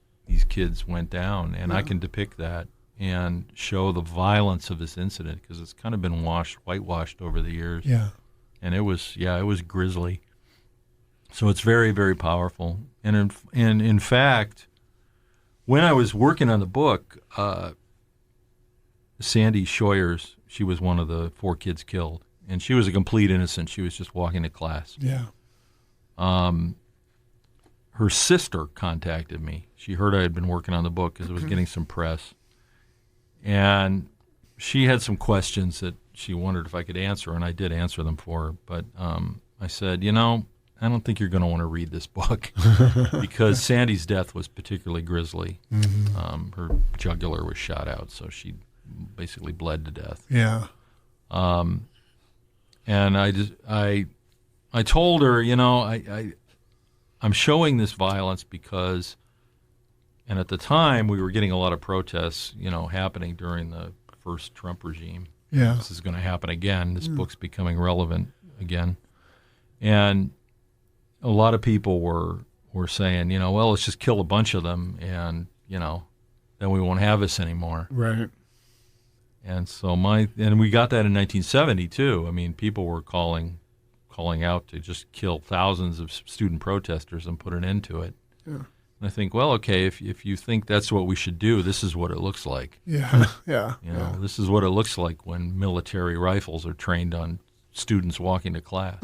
Speaker 3: kids went down. And I can depict that and show the violence of this incident, because it's kind of been whitewashed over the years.
Speaker 1: Yeah.
Speaker 3: And it was grisly. So it's very, very powerful. And in fact, when I was working on the book, Sandy Shoyers, she was one of the 4 kids killed, and she was a complete innocent. She was just walking to class.
Speaker 1: Yeah.
Speaker 3: Her sister contacted me. She heard I had been working on the book because it was getting some press. And she had some questions that she wondered if I could answer, and I did answer them for her. But I said, I don't think you're going to want to read this book because Sandy's death was particularly grisly.
Speaker 1: Mm-hmm.
Speaker 3: Her jugular was shot out, so she basically bled to death.
Speaker 1: Yeah.
Speaker 3: And I told her, I'm showing this violence because, and at the time we were getting a lot of protests, happening during the first Trump regime.
Speaker 1: Yeah.
Speaker 3: This is going to happen again. This book's becoming relevant again. And a lot of people were saying, well, let's just kill a bunch of them and, then we won't have this anymore.
Speaker 1: Right.
Speaker 3: And so we got that in 1970 too. I mean, people were calling out to just kill thousands of student protesters and put an end to it.
Speaker 1: Yeah.
Speaker 3: And I think, well, okay, if you think that's what we should do, this is what it looks like.
Speaker 1: Yeah. Yeah.
Speaker 3: This is what it looks like when military rifles are trained on students walking to class.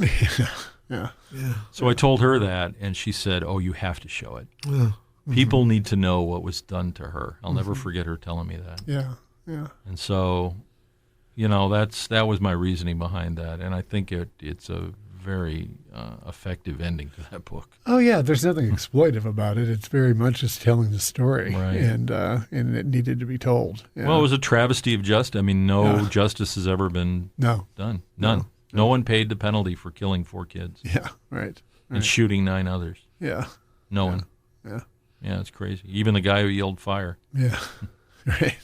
Speaker 1: Yeah.
Speaker 2: yeah.
Speaker 3: So I told her that, and she said, "Oh, you have to show it.
Speaker 2: Yeah.
Speaker 3: People need to know what was done to her." I'll never forget her telling me that.
Speaker 1: Yeah. Yeah.
Speaker 3: And so, that was my reasoning behind that, and I think it's a very effective ending to that book.
Speaker 1: Oh yeah, there's nothing exploitive about it. It's very much just telling the story,
Speaker 3: Right.
Speaker 1: and it needed to be told. Yeah.
Speaker 3: Well, it was a travesty of justice. I mean, no justice has ever been
Speaker 1: no.
Speaker 3: done. None. No one paid the penalty for killing 4 kids
Speaker 1: Yeah. Right.
Speaker 3: and shooting 9 others.
Speaker 1: Yeah.
Speaker 3: No one.
Speaker 1: Yeah.
Speaker 3: Yeah, it's crazy. Even the guy who yelled fire.
Speaker 1: Yeah. Right.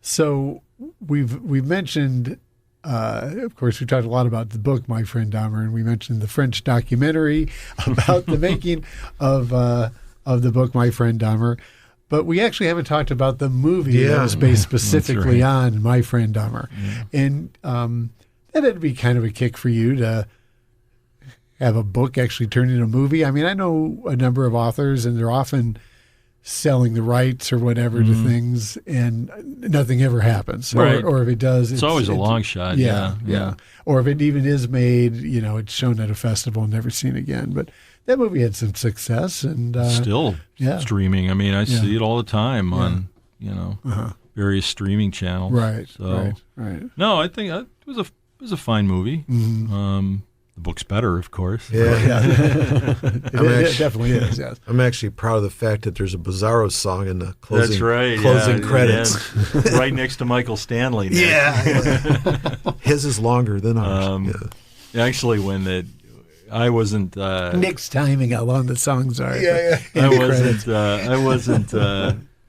Speaker 1: So we've mentioned of course, we talked a lot about the book, My Friend Dahmer, and we mentioned the French documentary about the making of the book, My Friend Dahmer. But we actually haven't talked about the movie that was based specifically on My Friend Dahmer. Yeah. And that had to be kind of a kick for you to have a book actually turned into a movie. I mean, I know a number of authors, and they're often selling the rights or whatever to things, and nothing ever happens.
Speaker 3: Right.
Speaker 1: Or if it does,
Speaker 3: it's always a long shot. Yeah.
Speaker 1: Or if it even is made, it's shown at a festival and never seen again. But that movie had some success, and
Speaker 3: still streaming. I mean, I see it all the time on various streaming channels.
Speaker 1: Right.
Speaker 3: So,
Speaker 1: right.
Speaker 3: No, I think it was a fine movie. Mm-hmm. The book's better, of course.
Speaker 1: Yeah. It definitely is. Yes.
Speaker 2: I'm actually proud of the fact that there's a Bizarro song in the closing.
Speaker 3: That's right.
Speaker 2: Closing credits,
Speaker 3: right next to Michael Stanley. Nick.
Speaker 2: Yeah. His is longer than ours.
Speaker 3: Actually, when I wasn't
Speaker 1: Nick's timing how long the songs are.
Speaker 3: I wasn't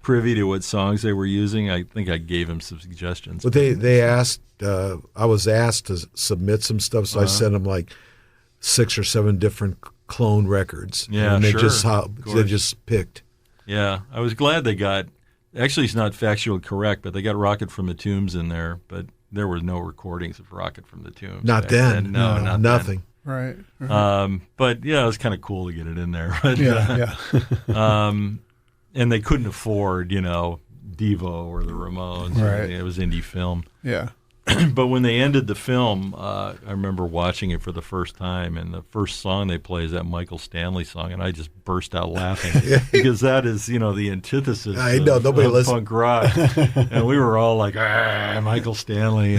Speaker 3: privy to what songs they were using. I think I gave him some suggestions.
Speaker 2: But they asked. I was asked to submit some stuff, so I sent them like 6 or 7 different clone records.
Speaker 3: Yeah,
Speaker 2: and they
Speaker 3: sure.
Speaker 2: just picked.
Speaker 3: Yeah, I was glad they got. Actually, it's not factually correct, but they got "Rocket from the Tombs" in there. But there were no recordings of "Rocket from the Tombs."
Speaker 2: Not then.
Speaker 3: No, not
Speaker 2: nothing.
Speaker 3: Then. Right. But yeah, it was kind of cool to get it in there. But, and they couldn't afford, Devo or the Ramones.
Speaker 1: Right.
Speaker 3: It was indie film.
Speaker 1: Yeah.
Speaker 3: But when they ended the film, I remember watching it for the first time, and the first song they play is that Michael Stanley song, and I just burst out laughing because that is, the antithesis of punk rock. And we were all like, Michael Stanley.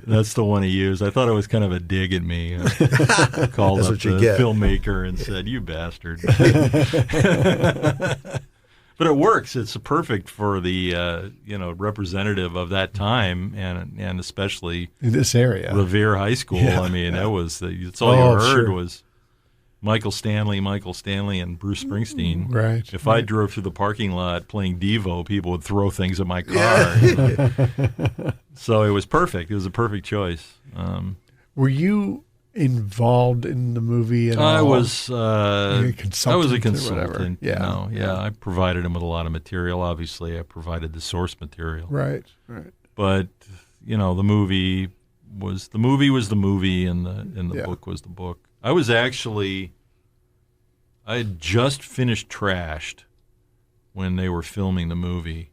Speaker 3: That's the one he used. I thought it was kind of a dig at me. I called up the filmmaker and said, "You bastard." But it works. It's perfect for the representative of that time, and especially
Speaker 1: in this area,
Speaker 3: Revere High School. Yeah, I mean, that was that's all you heard was Michael Stanley, and Bruce Springsteen.
Speaker 1: Right.
Speaker 3: If I drove through the parking lot playing Devo, people would throw things at my car. Yeah. So it was perfect. It was a perfect choice.
Speaker 1: Were you involved in the movie at all?
Speaker 3: I was a consultant.
Speaker 1: Yeah.
Speaker 3: I provided him with a lot of material. Obviously, I provided the source material.
Speaker 1: Right.
Speaker 3: But the movie was the movie, and the book was the book. I had just finished Trashed when they were filming the movie,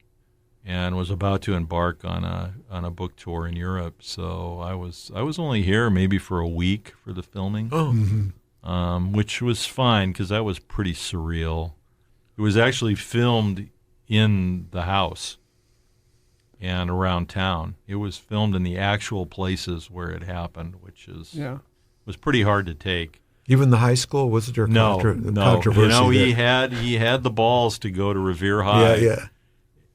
Speaker 3: and was about to embark on a book tour in Europe. So I was only here maybe for a week for the filming, which was fine because that was pretty surreal. It was actually filmed in the house and around town. It was filmed in the actual places where it happened, which was pretty hard to take.
Speaker 2: Even the high school, was there controversy?
Speaker 3: He had the balls to go to Revere High.
Speaker 2: Yeah.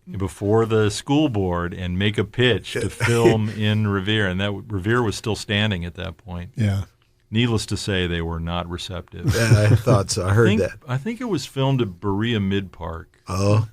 Speaker 3: Before the school board and make a pitch to film in Revere, and that Revere was still standing at that point.
Speaker 1: Yeah.
Speaker 3: Needless to say, they were not receptive.
Speaker 2: Yeah, I thought so. I heard that.
Speaker 3: I think it was filmed at Berea Mid Park.
Speaker 2: Oh.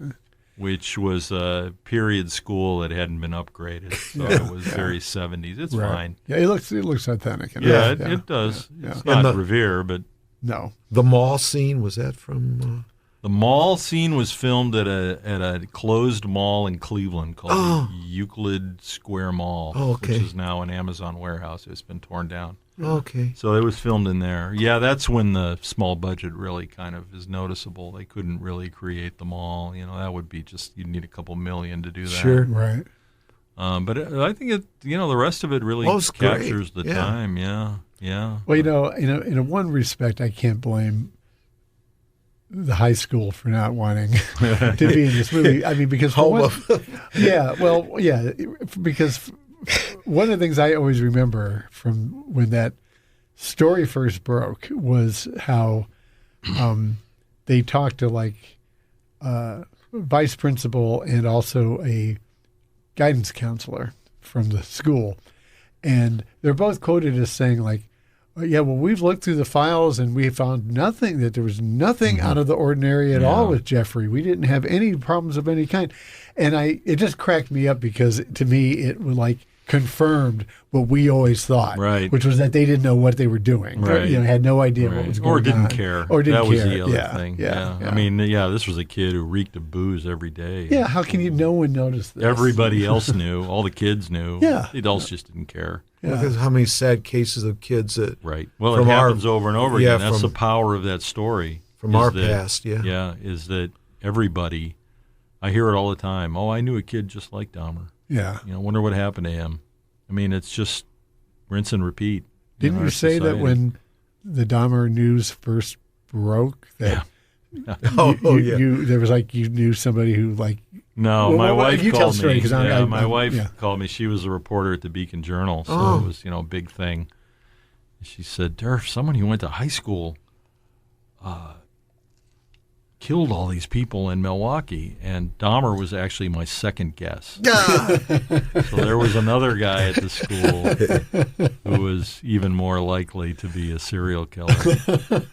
Speaker 3: Which was a period school that hadn't been upgraded, so it was very 70s. It's fine.
Speaker 1: Yeah, it looks authentic.
Speaker 3: It does. It's not Revere, but
Speaker 1: no.
Speaker 2: The mall scene, was that from?
Speaker 3: The mall scene was filmed at a closed mall in Cleveland called the Euclid Square Mall, which is now an Amazon warehouse. It's been torn down.
Speaker 2: Okay.
Speaker 3: So it was filmed in there. Yeah, that's when the small budget really kind of is noticeable. They couldn't really create the mall. That would be you'd need a couple million to do that.
Speaker 1: Sure, right.
Speaker 3: But I think the rest of it really captures the time. Yeah.
Speaker 1: Well, in one respect, I can't blame the high school for not wanting to be in this movie. I mean, because because one of the things I always remember from when that story first broke was how they talked to vice principal and also a guidance counselor from the school, and they're both quoted as saying we've looked through the files and we found nothing, that there was nothing out of the ordinary at all with Jeffrey. We didn't have any problems of any kind. And it just cracked me up because to me it was confirmed what we always thought,
Speaker 3: Right.
Speaker 1: which was that they didn't know what they were doing.
Speaker 3: Right.
Speaker 1: Had no idea what
Speaker 3: Right.
Speaker 1: was going on.
Speaker 3: Or didn't care.
Speaker 1: Or didn't
Speaker 3: that
Speaker 1: care.
Speaker 3: was the other
Speaker 1: Yeah,
Speaker 3: thing.
Speaker 1: Yeah.
Speaker 3: I mean, this was a kid who reeked of booze every day.
Speaker 1: Yeah, how can no one notice this?
Speaker 3: Everybody else knew. All the kids knew.
Speaker 1: Yeah.
Speaker 3: The adults just didn't care.
Speaker 1: Yeah.
Speaker 2: Because how many sad cases of kids that
Speaker 3: Right. Well, it
Speaker 2: From our-
Speaker 3: happens over and over
Speaker 2: yeah,
Speaker 3: again. That's
Speaker 2: from-
Speaker 3: the power of that story.
Speaker 2: from
Speaker 3: is
Speaker 2: our
Speaker 3: that-
Speaker 2: past, yeah.
Speaker 3: Yeah, is that everybody, I hear it all the time. Oh, I knew a kid just like Dahmer.
Speaker 1: Yeah.
Speaker 3: Wonder what happened to him. I mean, it's just rinse and repeat.
Speaker 1: Didn't
Speaker 3: in
Speaker 1: you
Speaker 3: our
Speaker 1: say that
Speaker 3: society.
Speaker 1: when the Dahmer news first broke that there was you knew somebody who
Speaker 3: No,
Speaker 1: Well,
Speaker 3: my
Speaker 1: well,
Speaker 3: wife
Speaker 1: you tell
Speaker 3: called
Speaker 1: the story,
Speaker 3: me.
Speaker 1: 'cause
Speaker 3: My wife
Speaker 1: yeah.
Speaker 3: called me. She was a reporter at the Beacon Journal, so
Speaker 2: Oh.
Speaker 3: it was a big thing. She said, "Derf, someone who went to high school killed all these people in Milwaukee," and Dahmer was actually my second guess. So there was another guy at the school who was even more likely to be a serial killer.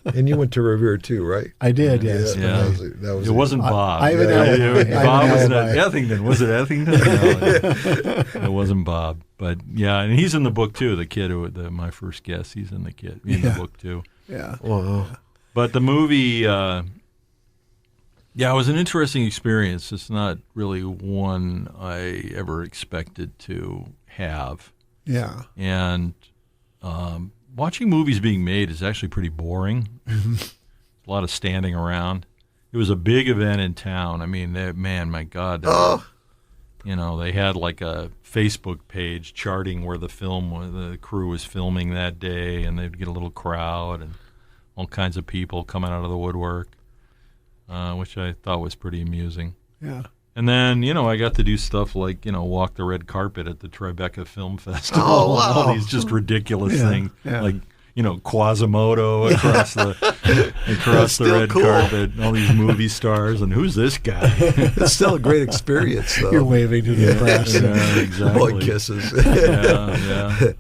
Speaker 2: and you went to Revere too, right?
Speaker 1: I did, yes.
Speaker 3: Yeah.
Speaker 2: That was
Speaker 3: It wasn't Bob.
Speaker 1: I have an alibi.
Speaker 3: Bob was
Speaker 1: an
Speaker 3: at
Speaker 1: alibi.
Speaker 3: Ethington. Was it Ethington? No, it wasn't Bob. But yeah, and he's in the book too. The kid who, my first guess, he's in the book too.
Speaker 1: Yeah.
Speaker 2: Wow.
Speaker 3: But the movie, it was an interesting experience. It's not really one I ever expected to have.
Speaker 1: Yeah.
Speaker 3: And watching movies being made is actually pretty boring. A lot of standing around. It was a big event in town. I mean, my God. They had like a Facebook page charting where the crew was filming that day, and they'd get a little crowd and all kinds of people coming out of the woodwork, which I thought was pretty amusing.
Speaker 1: Yeah.
Speaker 3: And then, I got to do stuff like, walk the red carpet at the Tribeca Film Festival.
Speaker 2: Oh, wow.
Speaker 3: All these just ridiculous things.
Speaker 1: yeah.
Speaker 3: Like, Quasimodo across the
Speaker 2: still
Speaker 3: red
Speaker 2: cool.
Speaker 3: carpet, and all these movie stars, and who's this guy?
Speaker 2: It's still a great experience, though.
Speaker 1: You're waving to the press.
Speaker 3: Yeah, exactly.
Speaker 2: Boy kisses.
Speaker 3: Yeah.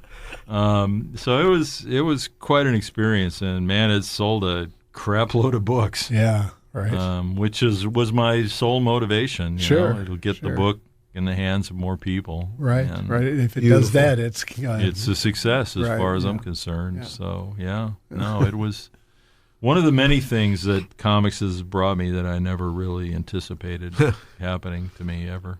Speaker 3: So it was quite an experience, and man, it sold a crap load of books.
Speaker 1: Yeah. Right.
Speaker 3: Which was my sole motivation.
Speaker 1: Sure,
Speaker 3: It'll get the
Speaker 1: sure.
Speaker 3: book in the hands of more people.
Speaker 1: right.
Speaker 3: And
Speaker 1: Right. If it
Speaker 2: Beautiful.
Speaker 1: does that, it's
Speaker 3: it's a success as
Speaker 1: Right,
Speaker 3: far as I'm
Speaker 1: yeah.
Speaker 3: concerned.
Speaker 1: Yeah.
Speaker 3: So no, it was one of the many things that comics has brought me that I never really anticipated happening to me ever.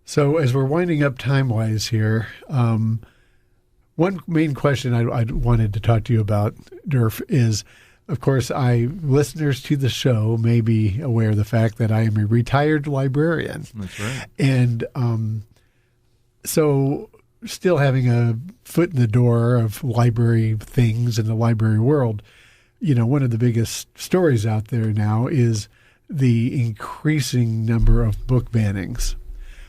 Speaker 1: So as we're winding up time-wise here, one main question I wanted to talk to you about, Derf, is, of course, listeners to the show may be aware of the fact that I am a retired librarian.
Speaker 3: That's right.
Speaker 1: And so still having a foot in the door of library things in the library world, one of the biggest stories out there now is the increasing number of book bannings.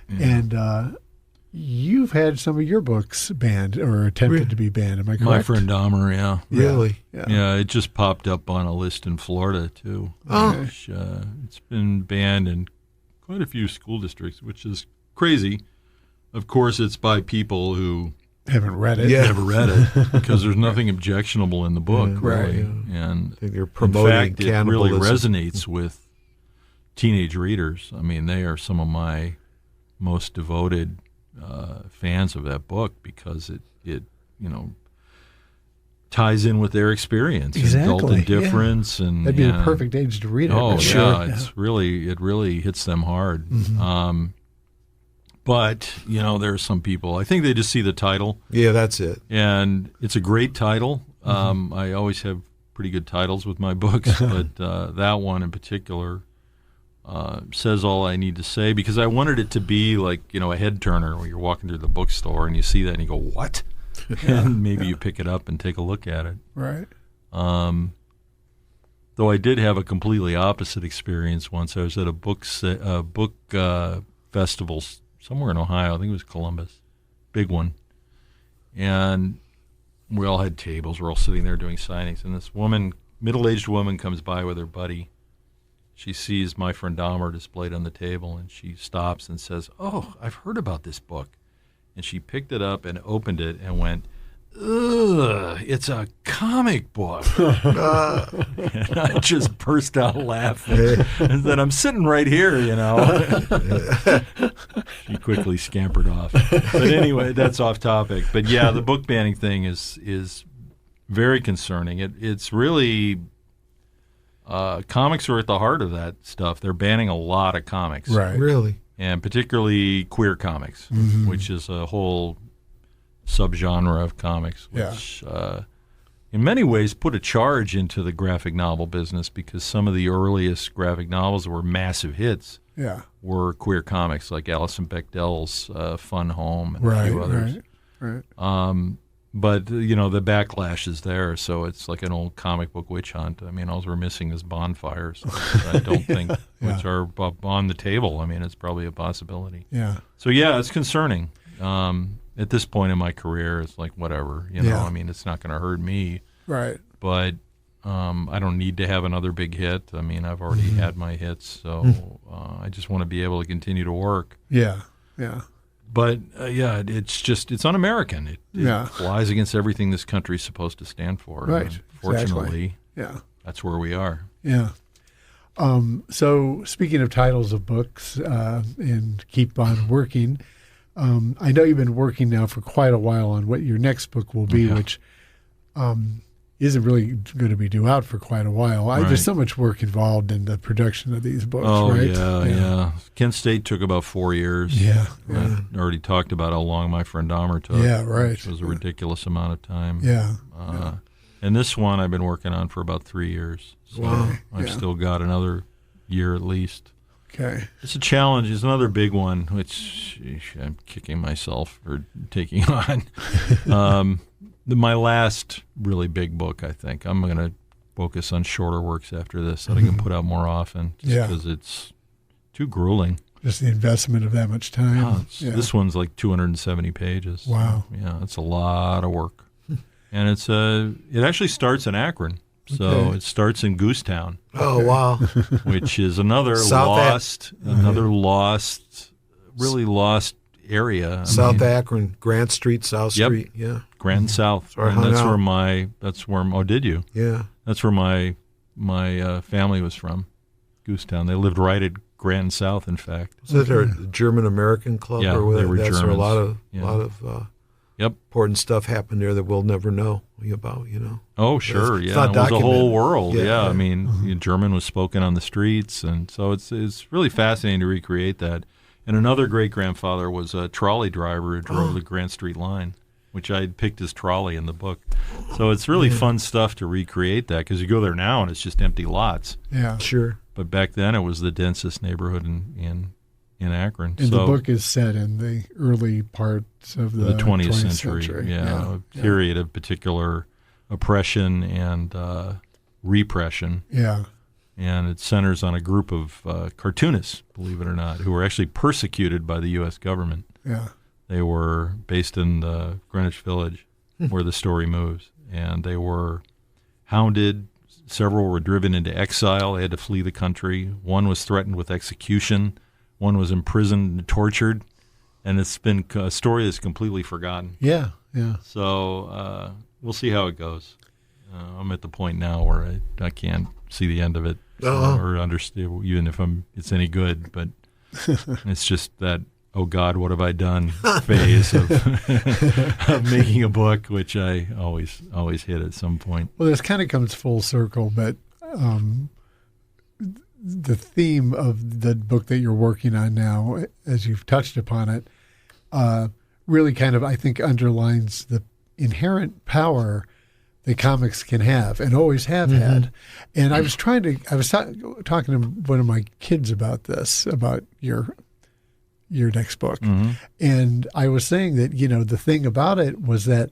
Speaker 3: Yeah.
Speaker 1: And you've had some of your books banned or attempted to be banned. Am I correct?
Speaker 3: My friend Dahmer, yeah.
Speaker 2: Really?
Speaker 3: Yeah, it just popped up on a list in Florida, too.
Speaker 2: Oh.
Speaker 3: Which, it's been banned in quite a few school districts, which is crazy. Of course, it's by people who
Speaker 1: Haven't read it.
Speaker 2: Yeah.
Speaker 3: never read it, because there's nothing objectionable in the book,
Speaker 2: Yeah,
Speaker 3: really.
Speaker 1: right,
Speaker 3: And
Speaker 2: I think you're
Speaker 3: in
Speaker 2: promoting
Speaker 3: fact, it really
Speaker 2: cannibalism.
Speaker 3: resonates with teenage readers. I mean, they are some of my most devoted fans of that book, because it ties in with their experience, and adult
Speaker 1: Exactly,
Speaker 3: indifference, and
Speaker 1: That'd be the
Speaker 3: and-
Speaker 1: perfect age to read it.
Speaker 3: Oh,
Speaker 1: really.
Speaker 3: yeah, it really hits them hard.
Speaker 1: Mm-hmm.
Speaker 3: But there are some people, I think they just see the title,
Speaker 2: Yeah, that's it.
Speaker 3: and it's a great title. I always have pretty good titles with my books, but that one in particular says all I need to say, because I wanted it to be like, a head turner where you're walking through the bookstore and you see that and you go, what? And maybe you pick it up and take a look at it.
Speaker 1: Right.
Speaker 3: Though I did have a completely opposite experience once. I was at a book festival somewhere in Ohio. I think it was Columbus, big one. And we all had tables. We're all sitting there doing signings. And this woman, middle-aged woman, comes by with her buddy. She sees My Friend Dahmer displayed on the table, and she stops and says, "Oh, I've heard about this book." And she picked it up and opened it and went, ugh, it's a comic book. And I just burst out laughing. And then I'm sitting right here, She quickly scampered off. But anyway, that's off topic. But yeah, the book banning thing is very concerning. It's really, comics are at the heart of that stuff. They're banning a lot of comics.
Speaker 1: Right.
Speaker 2: Really?
Speaker 3: And particularly queer comics, which is a whole subgenre of comics, which in many ways put a charge into the graphic novel business, because some of the earliest graphic novels that were massive hits were queer comics, like Alison Bechdel's Fun Home and a few others.
Speaker 1: Right.
Speaker 3: But, the backlash is there, so it's like an old comic book witch hunt. I mean, all we're missing is bonfires, I don't think, which are on the table. I mean, it's probably a possibility.
Speaker 1: Yeah.
Speaker 3: So, yeah, it's concerning. At this point in my career, it's like, whatever, I mean, it's not going to hurt me.
Speaker 1: Right.
Speaker 3: But I don't need to have another big hit. I mean, I've already had my hits, so I just want to be able to continue to work.
Speaker 1: Yeah, yeah.
Speaker 3: But, it's un-American. It flies against everything this country is supposed to stand for.
Speaker 1: Right.
Speaker 3: Fortunately,
Speaker 1: yeah,
Speaker 3: that's where we are.
Speaker 1: Yeah. So speaking of titles of books and keep on working, I know you've been working now for quite a while on what your next book will be, which isn't really going to be due out for quite a while. There's so much work involved in the production of these books, right?
Speaker 3: Yeah. Kent State took about 4 years.
Speaker 1: Yeah.
Speaker 3: I already talked about how long my friend Dahmer took.
Speaker 1: Yeah, right.
Speaker 3: Which was a ridiculous amount of time.
Speaker 1: Yeah.
Speaker 3: And this one I've been working on for about 3 years. So I've still got another year at least.
Speaker 1: Okay.
Speaker 3: It's a challenge. It's another big one, which I'm kicking myself for taking on. My last really big book, I think. I'm going to focus on shorter works after this that I can put out more often, just because it's too grueling.
Speaker 1: Just the investment of that much time.
Speaker 3: This one's like 270 pages.
Speaker 1: Wow.
Speaker 3: Yeah, it's a lot of work. And it actually starts in Akron. So it starts in Goosetown.
Speaker 2: Oh, wow.
Speaker 3: Which is another really lost area.
Speaker 2: South Akron, Grant Street, South Street. Yeah.
Speaker 3: Grand South.
Speaker 2: So
Speaker 3: did you?
Speaker 2: Yeah.
Speaker 3: That's where my family was from, Goosetown. They lived right at Grand South, in fact.
Speaker 2: Was it a German American club?
Speaker 3: Yeah,
Speaker 2: or
Speaker 3: they were
Speaker 2: Germans.
Speaker 3: Germans.
Speaker 2: A lot of important stuff happened there that we'll never know about,
Speaker 3: Oh, sure,
Speaker 2: It's
Speaker 3: yeah.
Speaker 2: not
Speaker 3: It was a
Speaker 2: documented.
Speaker 3: whole world,
Speaker 2: Yeah.
Speaker 3: I mean, German was spoken on the streets, and so it's really fascinating to recreate that. And another great-grandfather was a trolley driver who drove the Grant Street line, which I had picked as trolley in the book. So it's really fun stuff to recreate that, because you go there now and it's just empty lots.
Speaker 1: Yeah.
Speaker 2: Sure.
Speaker 3: But back then it was the densest neighborhood in Akron.
Speaker 1: And
Speaker 3: so,
Speaker 1: the book is set in the early parts of the
Speaker 3: 20th century. Yeah, a period of particular oppression and repression.
Speaker 1: Yeah.
Speaker 3: And it centers on a group of cartoonists, believe it or not, who were actually persecuted by the U.S. government.
Speaker 1: Yeah.
Speaker 3: They were based in Greenwich Village, where the story moves. And they were hounded. Several were driven into exile. They had to flee the country. One was threatened with execution. One was imprisoned and tortured. And it's been a story that's completely forgotten.
Speaker 1: Yeah, yeah.
Speaker 3: So we'll see how it goes. I'm at the point now where I can't see the end of it or understand, even if it's any good. But it's just that, oh God, what have I done phase of making a book, which I always hit at some point.
Speaker 1: Well, this kind of comes full circle, but the theme of the book that you're working on now, as you've touched upon it, really kind of, I think, underlines the inherent power that comics can have and always have had. And I was talking to one of my kids about this, about your next book. And I was saying that, the thing about it was that,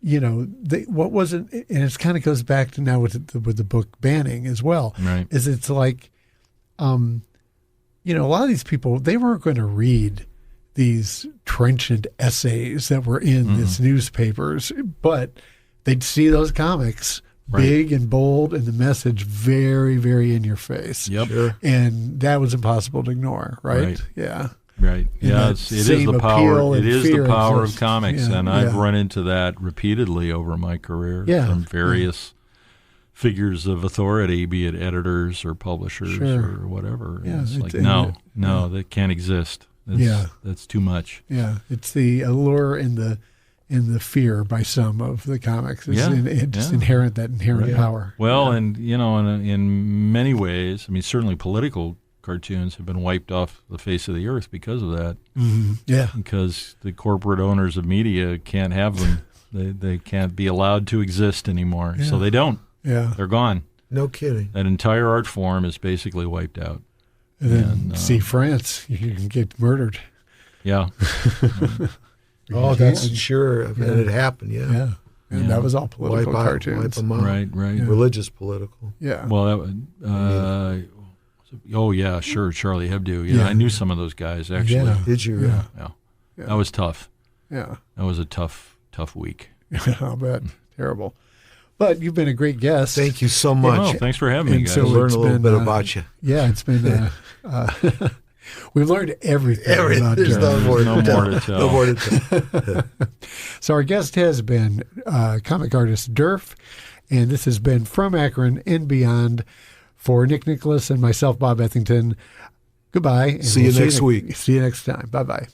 Speaker 1: what wasn't, and it kind of goes back to now with the book banning as well,
Speaker 3: right?
Speaker 1: Is it's like, a lot of these people, they weren't going to read these trenchant essays that were in these newspapers, but they'd see those comics big and bold and the message very, very in your face.
Speaker 3: Yep. Sure.
Speaker 1: And that was impossible to ignore, right? Yeah.
Speaker 3: Right.
Speaker 1: And
Speaker 3: Yeah,
Speaker 1: that
Speaker 3: it is
Speaker 1: same
Speaker 3: the
Speaker 1: appeal
Speaker 3: power.
Speaker 1: and
Speaker 3: It is the
Speaker 1: fear
Speaker 3: power
Speaker 1: exists.
Speaker 3: of comics,
Speaker 1: Yeah,
Speaker 3: and I've
Speaker 1: yeah.
Speaker 3: run into that repeatedly over my career
Speaker 1: Yeah,
Speaker 3: from various figures of authority, be it editors or publishers
Speaker 1: Sure.
Speaker 3: or whatever.
Speaker 1: Yeah,
Speaker 3: It's like,
Speaker 1: it's-
Speaker 3: no, that can't exist. That's too much.
Speaker 1: Yeah, it's the allure and the fear by some of the comics. It's,
Speaker 3: Yeah,
Speaker 1: it's
Speaker 3: yeah.
Speaker 1: inherent, that inherent
Speaker 3: Right.
Speaker 1: power.
Speaker 3: Well, and in many ways, I mean, certainly political cartoons have been wiped off the face of the earth because of that.
Speaker 1: Yeah,
Speaker 3: Because the corporate owners of media can't have them. They can't be allowed to exist anymore. So they don't.
Speaker 1: yeah.
Speaker 3: They're gone.
Speaker 2: No kidding.
Speaker 3: That entire art form is basically wiped out.
Speaker 1: And then
Speaker 3: And,
Speaker 1: see France, you can get murdered.
Speaker 3: Yeah.
Speaker 2: Oh, that's sure. And it happened, yeah.
Speaker 1: Yeah, and
Speaker 3: Yeah.
Speaker 1: that was all political
Speaker 2: Wipe
Speaker 1: cartoons.
Speaker 2: them out.
Speaker 3: Right.
Speaker 2: Religious, political.
Speaker 1: Yeah,
Speaker 3: Well, that would, oh, yeah, sure. Charlie Hebdo. Yeah,
Speaker 1: Yeah.
Speaker 3: I knew some of those guys, actually.
Speaker 1: Yeah.
Speaker 2: Did you?
Speaker 1: Yeah.
Speaker 3: Yeah.
Speaker 1: Yeah.
Speaker 3: That was tough.
Speaker 1: yeah.
Speaker 3: That was a tough week.
Speaker 1: I'll bet. Terrible. But you've been a great guest.
Speaker 2: Thank you so
Speaker 3: Oh,
Speaker 2: much.
Speaker 3: thanks for having me,
Speaker 1: And
Speaker 3: guys.
Speaker 1: so
Speaker 2: Learn
Speaker 1: it's
Speaker 2: a little
Speaker 1: been,
Speaker 2: bit about you.
Speaker 1: Yeah, it's been. We've learned everything about
Speaker 2: There's
Speaker 1: Derf.
Speaker 2: no more
Speaker 3: no
Speaker 2: to
Speaker 3: more
Speaker 2: tell.
Speaker 3: to tell.
Speaker 2: No more to tell.
Speaker 1: So our guest has been comic artist Derf, and this has been From Akron and Beyond. For Nick Nicholas and myself, Bob Ethington, goodbye. And
Speaker 2: See you next
Speaker 1: week.
Speaker 2: week.
Speaker 1: See you next time. Bye-bye.